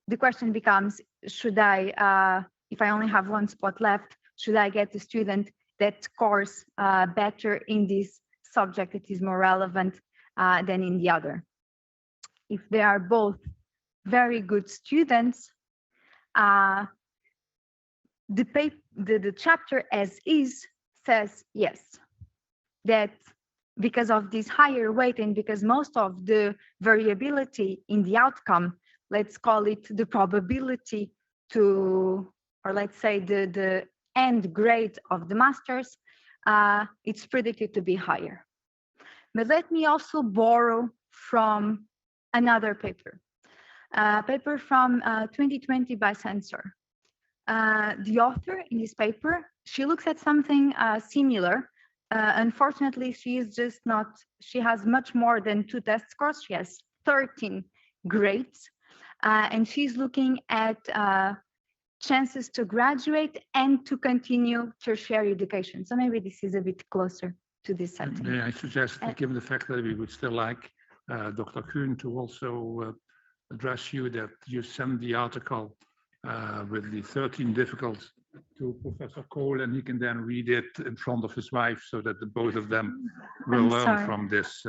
the question becomes, should I, if I only have one spot left, should I get a student that scores better in this subject that is more relevant than in the other? If they are both very good students, the chapter as is says yes, that because of this higher weight and because most of the variability in the outcome, let's call it the probability to, or let's say the end grade of the masters, it's predicted to be higher. But let me also borrow from another paper. Paper from 2020 by Sensor. The author in this paper, she looks at something similar. Unfortunately, she is just not, she has much more than 2 test scores. She has 13 grades, and she's looking at chances to graduate and to continue tertiary education. So maybe this is a bit closer to this setting. May I suggest, given the fact that we would still like Dr. Kuhn to also address you, that you send the article with the 13 difficult to Professor Cole, and he can then read it in front of his wife so that the both of them will learn from this.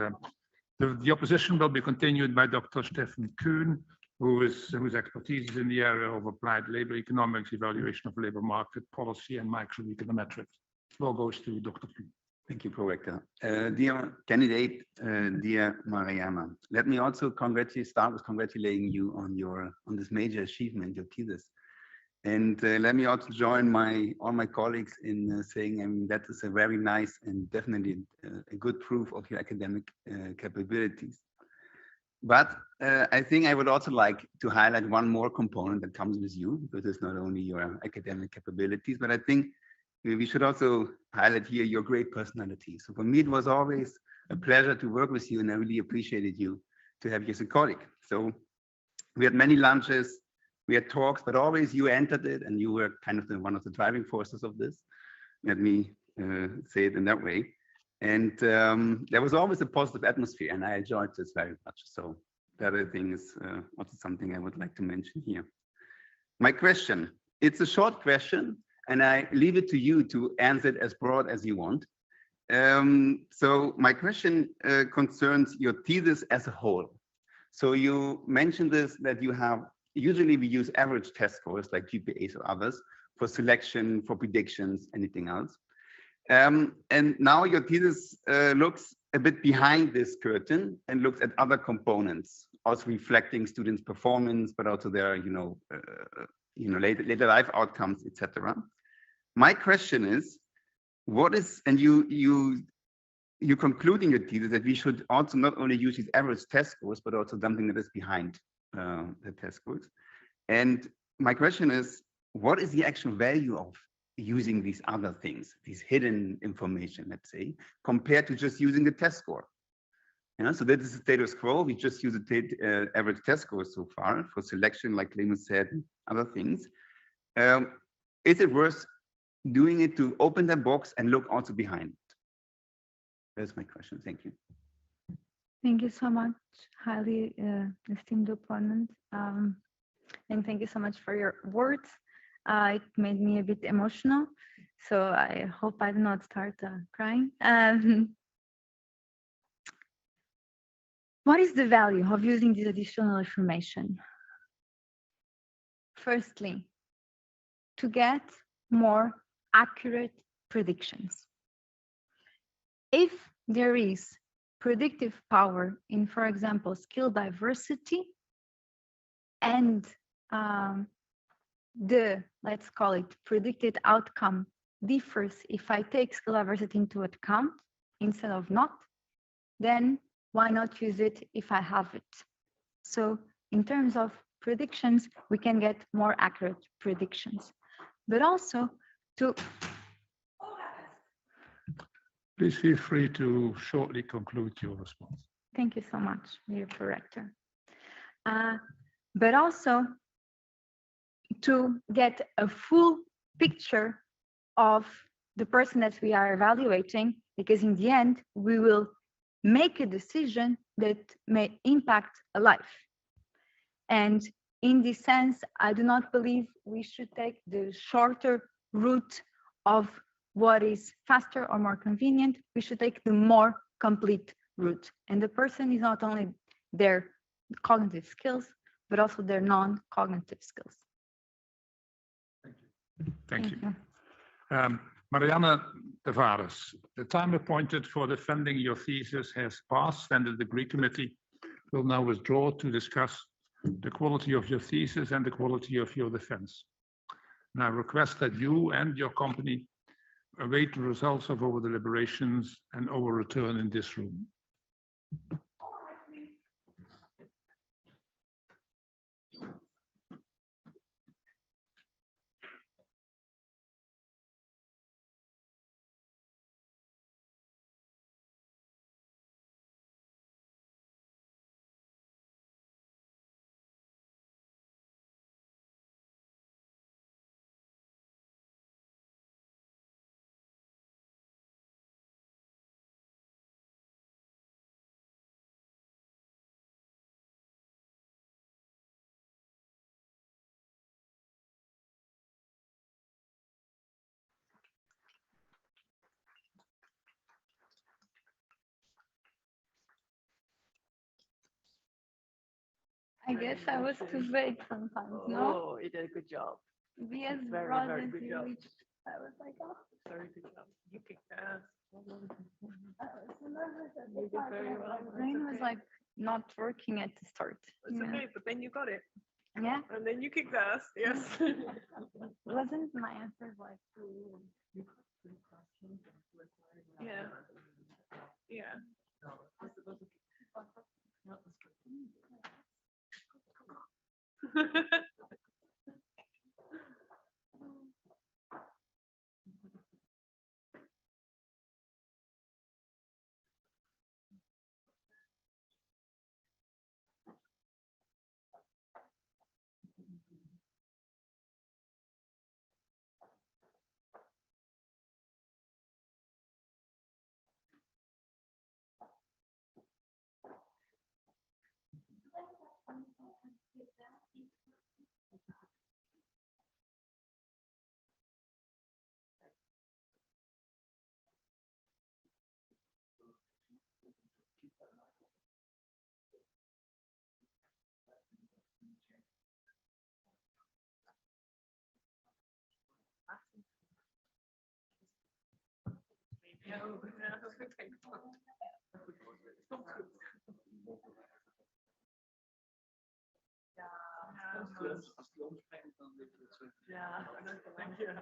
The opposition will be continued by Dr. Stefan Kuhn, whose expertise is in the area of applied labor economics, evaluation of labor market policy, and microeconometrics. Floor goes to Dr. Kuhn. Thank you, Prorector. Dear candidate, dear Mariana, let me also start with congratulating you on this major achievement, your thesis. And let me also join all my colleagues in saying, I mean, that is a very nice and definitely a good proof of your academic capabilities. But I think I would also like to highlight one more component that comes with you, because it's not only your academic capabilities, but I think we should also highlight here your great personality. So for me, it was always a pleasure to work with you, and I really appreciated you to have you as a colleague. So we had many lunches, we had talks, but always you entered it, and you were kind of one of the driving forces of this. Let me say it in that way. And there was always a positive atmosphere, and I enjoyed this very much. So that I think is also something I would like to mention here. My question, it's a short question, and I leave it to you to answer it as broad as you want. So my question concerns your thesis as a whole. So you mentioned this, that you have, usually we use average test scores like GPAs or others, for selection, for predictions, anything else. And now your thesis looks a bit behind this curtain and looks at other components, also reflecting students' performance, but also their, later life outcomes, etc. My question is, what is, and you conclude in your thesis that we should also not only use these average test scores, but also something that is behind the test scores. And my question is, what is the actual value of using these other things, these hidden information, let's say, compared to just using the test score? So that is the status quo. We just use the average test score so far for selection, like Clemens said, and other things. Is it worth doing it to open the box and look also behind it? That's my question. Thank you. Thank you so much, highly esteemed opponent. And thank you so much for your words. It made me a bit emotional, so I hope I do not start crying. What is the value of using this additional information? Firstly, to get more accurate predictions. If there is predictive power in, for example, skill diversity, and let's call it predicted outcome differs if I take skill diversity into account instead of not, then why not use it if I have it? So in terms of predictions, we can get more accurate predictions, but also to... Please feel free to shortly conclude your response. Thank you so much, dear Director. But also to get a full picture of the person that we are evaluating, because in the end, we will make a decision that may impact a life. And in this sense, I do not believe we should take the shorter route of what is faster or more convenient. We should take the more complete route. And the person is not only their cognitive skills, but also their non-cognitive skills. Thank you. Mariana Tavares, the time appointed for defending your thesis has passed, and the degree committee will now withdraw to discuss the quality of your thesis and the quality of your defense. And I request that you and your company await the results of our deliberations and our return in this room. I guess I was too vague sometimes, no? Oh, you did a good job. Because Very, brought very it good to job. which I was like, oh. Very good job. You kicked ass. I was so nervous at the You did start, very and well. my That's brain was okay. like not working at the start. It's Yeah. okay, but then you got it. Yeah, And then you kicked ass. Yes. wasn't my answer like Yeah. Yeah. Ja, dank je.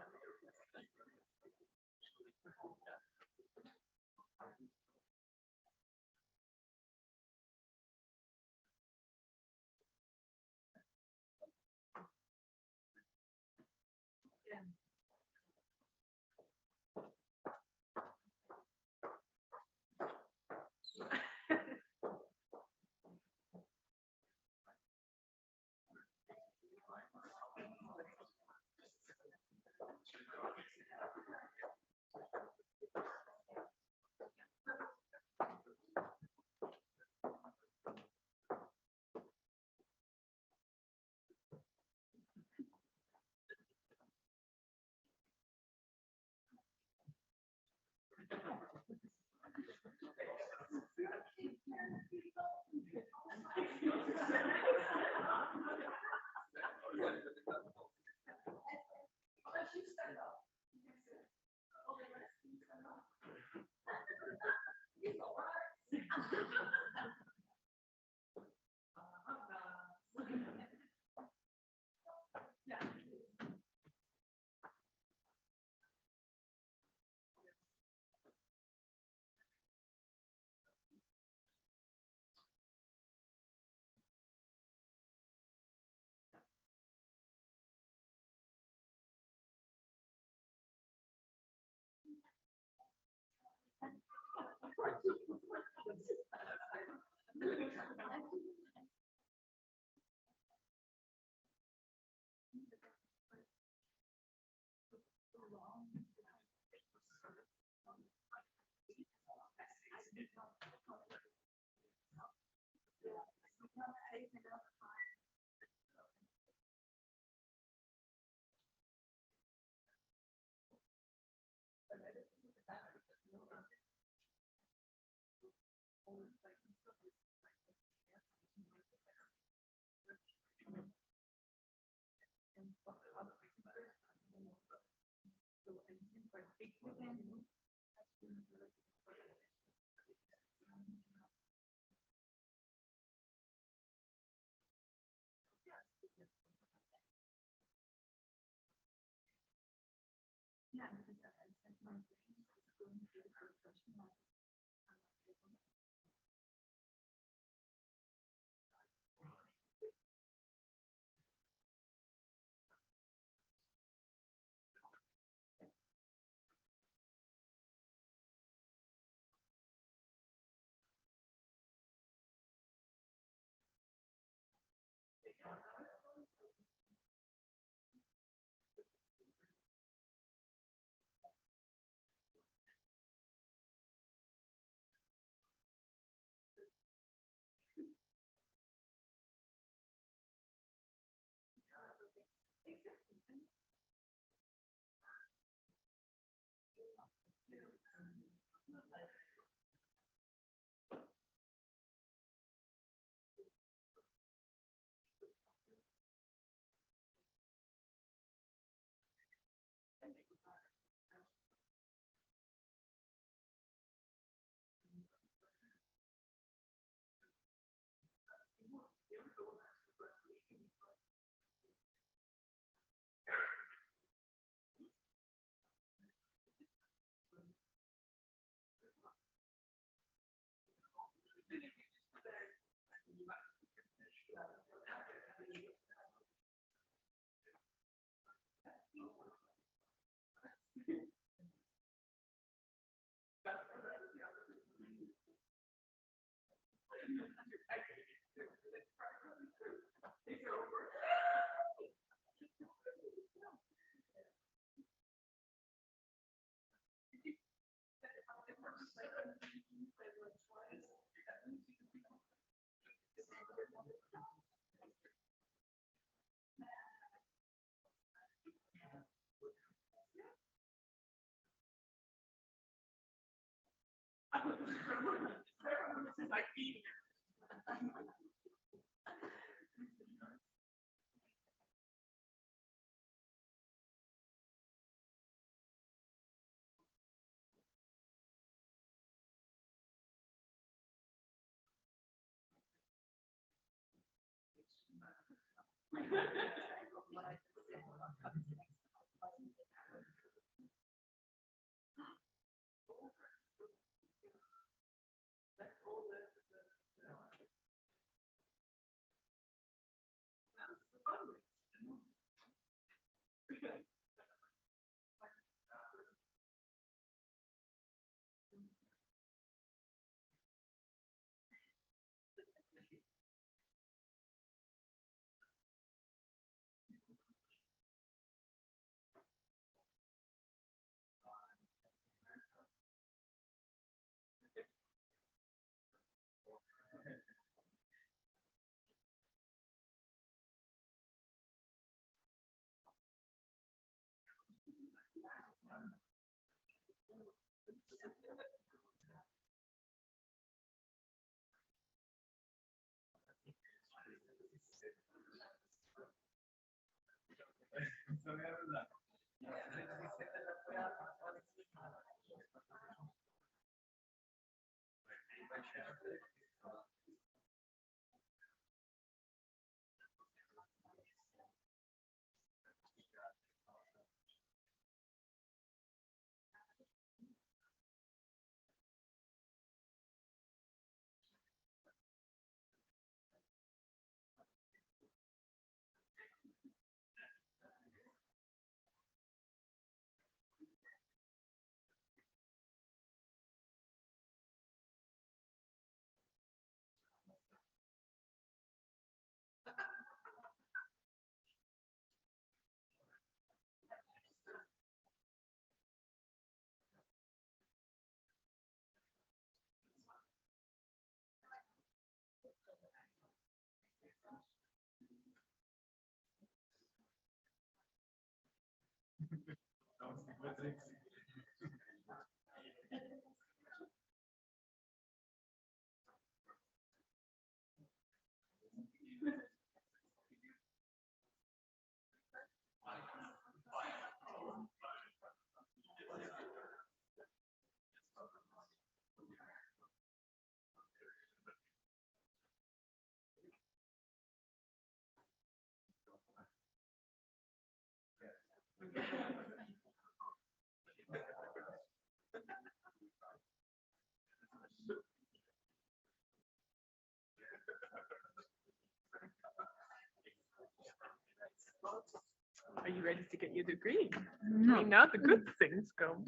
Are you ready to get your degree? No. I mean, now the good things come,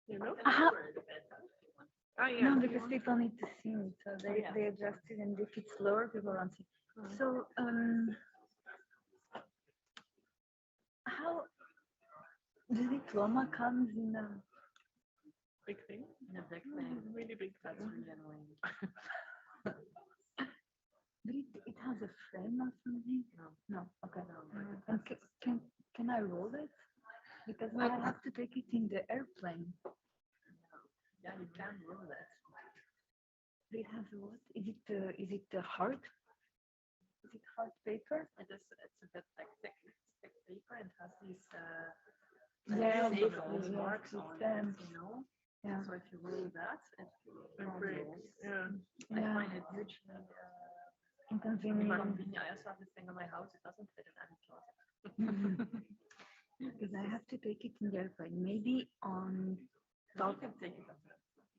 you know? Oh, yeah. No, because people need to see it, so they adjust it, and if it's lower, people don't see. So, how the diploma comes in a Big thing. in a big thing? Really big thing. That's really annoying. But it has a frame or something? No. Okay. And can I roll it? Because I have to take it in the airplane. Yeah, you can roll it. But it has what? Is it the hard? Is it hard paper? It is, it's a bit like thick paper. It has these Yeah, these yeah, marks it's, on it, you know? Yeah. So if you roll that, it breaks. Yeah. I Yeah. find it hugely Inconvenient. inconvenient. I also have this thing in my house. It doesn't fit in any closet. Because I have to take it in the airplane. Maybe on top. You can take it up.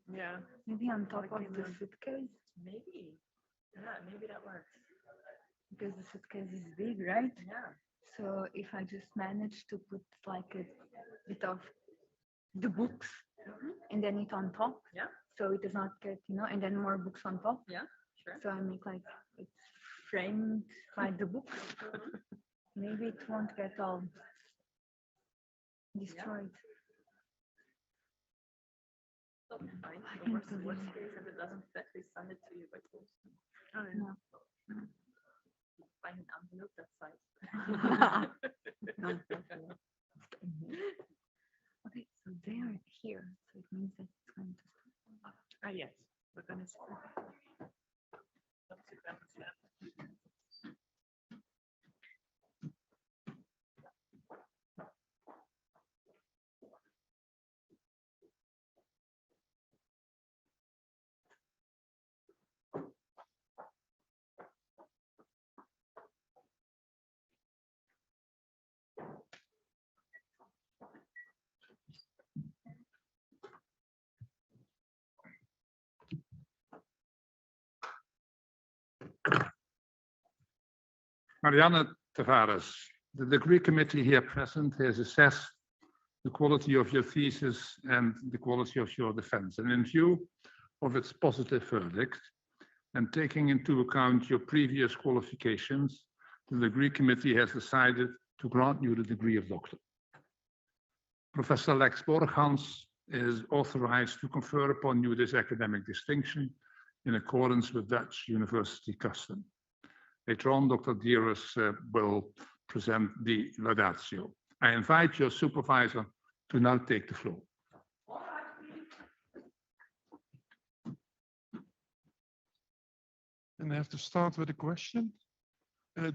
Yeah. Maybe on top Like of the in a- suitcase. Maybe. Yeah, maybe that works. Because the suitcase is big, right? Yeah. So if I just manage to put like a bit of the books and then it on top. Yeah. So it does not get, and then more books on top. Yeah, sure. So I make like it's framed by the books. Maybe it won't get all destroyed. That'll be fine. I The can worst believe case, if it doesn't fit, we send it to you by post. Oh, No. Find an envelope that size. No, definitely. Okay, so they are here. So it means that it's going to stop. Ah, yes. We're gonna see. Mariana Tavares, the degree committee here present has assessed the quality of your thesis and the quality of your defense. And in view of its positive verdict, and taking into account your previous qualifications, the degree committee has decided to grant you the degree of doctor. Professor Lex Borghans is authorized to confer upon you this academic distinction in accordance with Dutch university custom. Later on, Dr. Dieris will present the laudatio. I invite your supervisor to now take the floor. And I have to start with a question.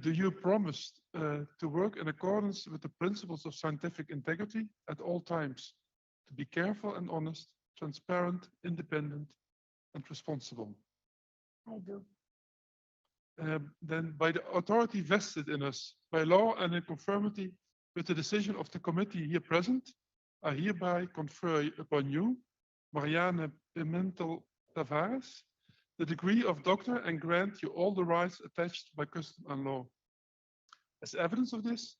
Do you promise to work in accordance with the principles of scientific integrity at all times, to be careful and honest, transparent, independent, and responsible? I do. Then by the authority vested in us by law and in conformity with the decision of the committee here present, I hereby confer upon you, Mariana Pimentel Tavares, the degree of doctor and grant you all the rights attached by custom and law. As evidence of this,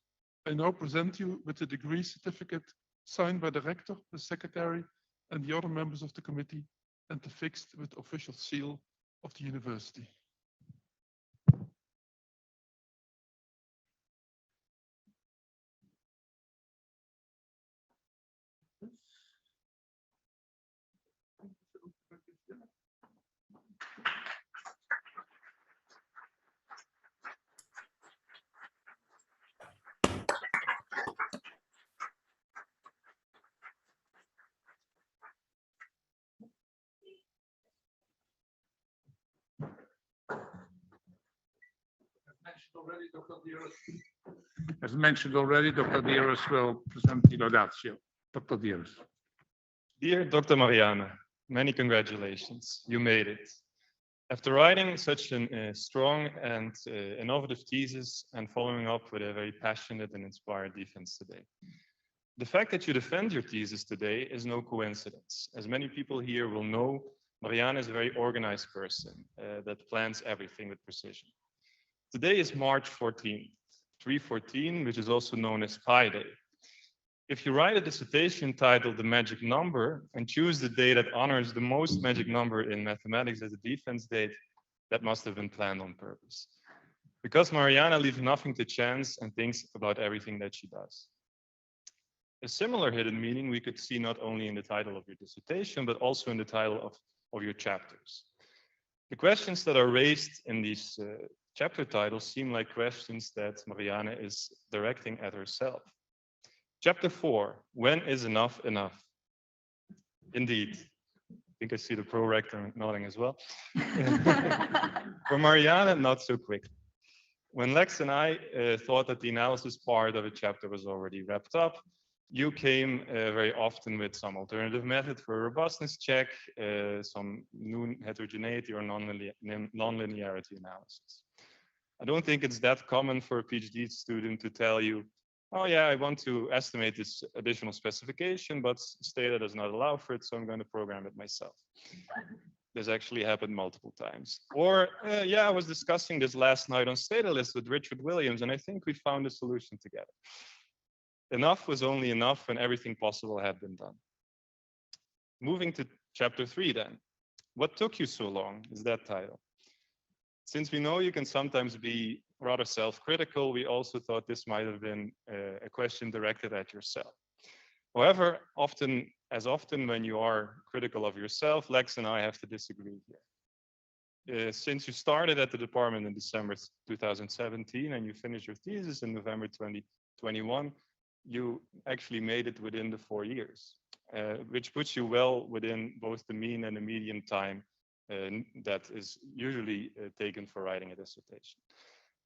I now present you with the degree certificate signed by the rector, the secretary, and the other members of the committee, and affixed with the official seal of the university. As mentioned already, Dr. Dieris will present the laudatio. Dr. Dieris. Dear Dr. Mariana, many congratulations. You made it. After writing such a strong and innovative thesis and following up with a very passionate and inspired defense today. The fact that you defend your thesis today is no coincidence. As many people here will know, Mariana is a very organized person that plans everything with precision. Today is March 14th, 314, which is also known as Pi Day. If you write a dissertation titled The Magic Number and choose the day that honors the most magic number in mathematics as a defense date, that must have been planned on purpose. Because Mariana leaves nothing to chance and thinks about everything that she does. A similar hidden meaning we could see not only in the title of your dissertation, but also in the title of your chapters. The questions that are raised in these chapter titles seem like questions that Mariana is directing at herself. Chapter 4, when is enough enough? Indeed. I think I see the pro-rector nodding as well. For Mariana, not so quickly. When Lex and I thought that the analysis part of a chapter was already wrapped up, you came very often with some alternative method for a robustness check, some new heterogeneity or nonlinearity analysis. I don't think it's that common for a PhD student to tell you, oh yeah, I want to estimate this additional specification, but Stata does not allow for it, so I'm going to program it myself. This actually happened multiple times. Or, yeah, I was discussing this last night on Statalist with Richard Williams, and I think we found a solution together. Enough was only enough when everything possible had been done. Moving to chapter 3 then. What took you so long is that title. Since we know you can sometimes be rather self-critical, we also thought this might have been a question directed at yourself. However, as often when you are critical of yourself, Lex and I have to disagree here. Since you started at the department in December 2017 and you finished your thesis in November 2021, you actually made it within the 4 years, which puts you well within both the mean and the median time that is usually taken for writing a dissertation.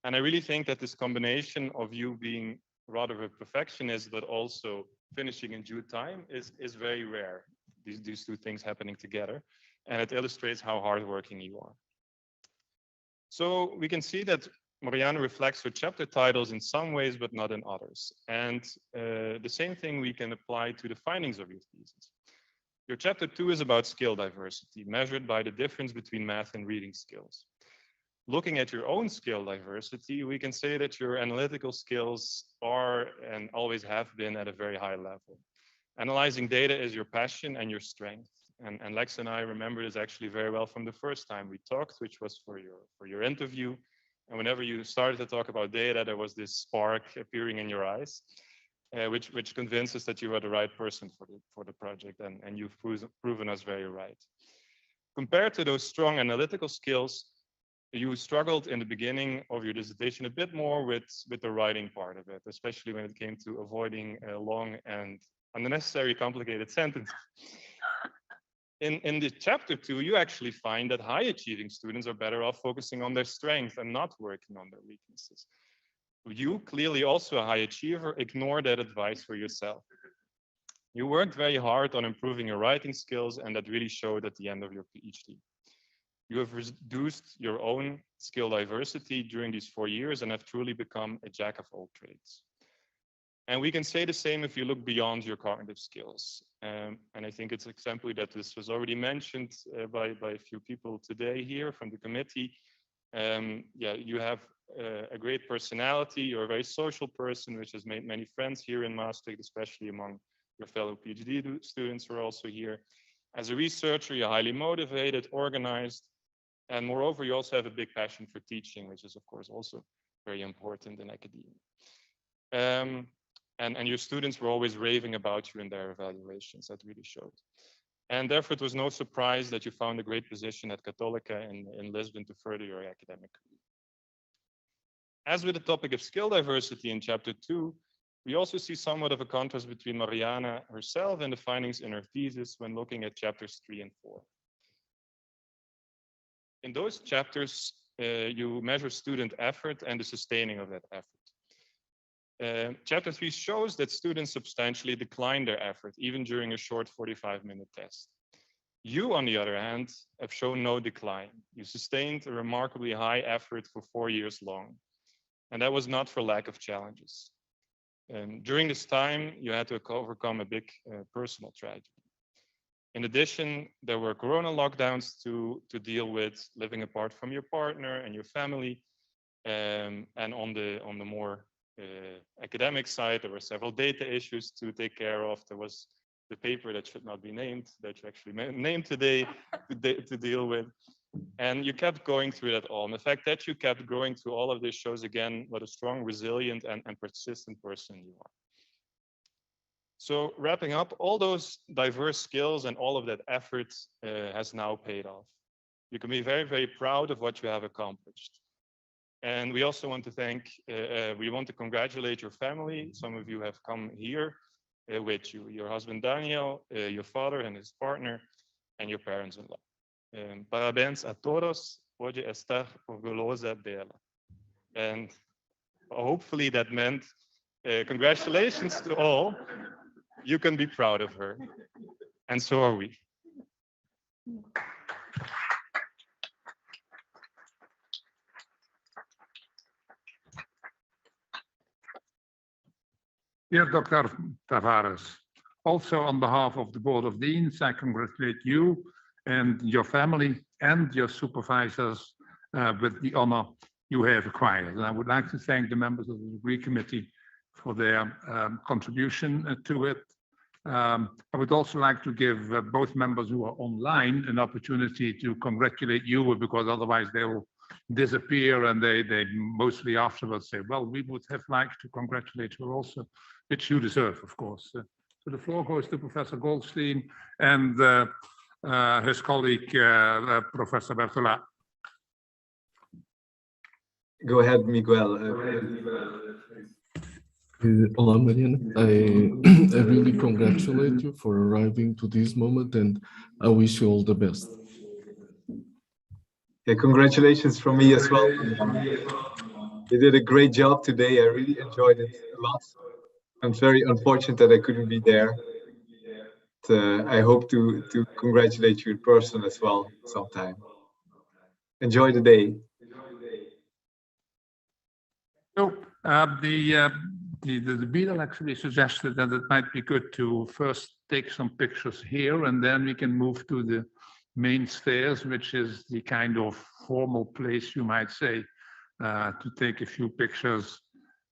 And I really think that this combination of you being rather a perfectionist, but also finishing in due time is very rare, these two things happening together. And it illustrates how hardworking you are. So we can see that Mariana reflects her chapter titles in some ways, but not in others. And the same thing we can apply to the findings of your thesis. Your chapter 2 is about skill diversity, measured by the difference between math and reading skills. Looking at your own skill diversity, we can say that your analytical skills are and always have been at a very high level. Analyzing data is your passion and your strength. And Lex and I remember this actually very well from the first time we talked, which was for your interview. And whenever you started to talk about data, there was this spark appearing in your eyes, which convinces that you are the right person for the project, and you've proven us very right. Compared to those strong analytical skills, you struggled in the beginning of your dissertation a bit more with the writing part of it, especially when it came to avoiding long and unnecessary complicated sentences. In the chapter 2, you actually find that high achieving students are better off focusing on their strengths and not working on their weaknesses. You, clearly also a high achiever, ignore that advice for yourself. You worked very hard on improving your writing skills, and that really showed at the end of your PhD. You have reduced your own skill diversity during these 4 years and have truly become a jack of all trades. And we can say the same if you look beyond your cognitive skills. And I think it's exemplary that this was already mentioned by a few people today here from the committee. Yeah, you have a great personality. You're a very social person, which has made many friends here in Maastricht, especially among your fellow PhD students who are also here. As a researcher, you're highly motivated, organized, and moreover, you also have a big passion for teaching, which is of course also very important in academia. And your students were always raving about you in their evaluations. That really showed. And therefore, it was no surprise that you found a great position at Católica in Lisbon to further your academic career. As with the topic of skill diversity in chapter 2, we also see somewhat of a contrast between Mariana herself and the findings in her thesis when looking at chapters 3 and 4. In those chapters, you measure student effort and the sustaining of that effort. Chapter 3 shows that students substantially decline their effort, even during a short 45-minute test. You, on the other hand, have shown no decline. You sustained a remarkably high effort for 4 years long. And that was not for lack of challenges. During this time, you had to overcome a big personal tragedy. In addition, there were Corona lockdowns to deal with, living apart from your partner and your family. And on the more academic side, there were several data issues to take care of. There was the paper that should not be named, that you actually named today to deal with. And you kept going through that all. And the fact that you kept going through all of this shows again what a strong, resilient, and persistent person you are. So wrapping up, all those diverse skills and all of that effort has now paid off. You can be very, very proud of what you have accomplished. And we also want to we want to congratulate your family. Some of you have come here with you, your husband Daniel, your father and his partner, and your parents-in-law. Parabéns a todos, hoje estar orgulhosa dela. And hopefully that meant congratulations to all. You can be proud of her. And so are we. Dear Dr. Tavares, also on behalf of the Board of Deans, I congratulate you and your family and your supervisors with the honor you have acquired. And I would like to thank the members of the degree committee for their contribution to it. I would also like to give both members who are online an opportunity to congratulate you, because otherwise they will disappear and they mostly afterwards say, well, we would have liked to congratulate her also, which you deserve, of course. So the floor goes to Professor Goldstein and his colleague, Professor Bertolat. Go ahead, Miguel. Olá, Mariana. I really congratulate you for arriving to this moment, and I wish you all the best. Yeah, congratulations from me as well. You did a great job today. I really enjoyed it a lot. I'm very unfortunate that I couldn't be there. But, I hope to congratulate you in person as well sometime. Enjoy the day. So the Beadle actually suggested that it might be good to first take some pictures here, and then we can move to the main stairs, which is the kind of formal place, you might say, to take a few pictures.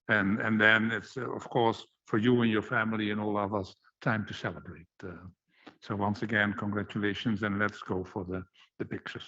And then it's, of course, for you and your family and all of us, time to celebrate. So once again, congratulations, and let's go for the pictures.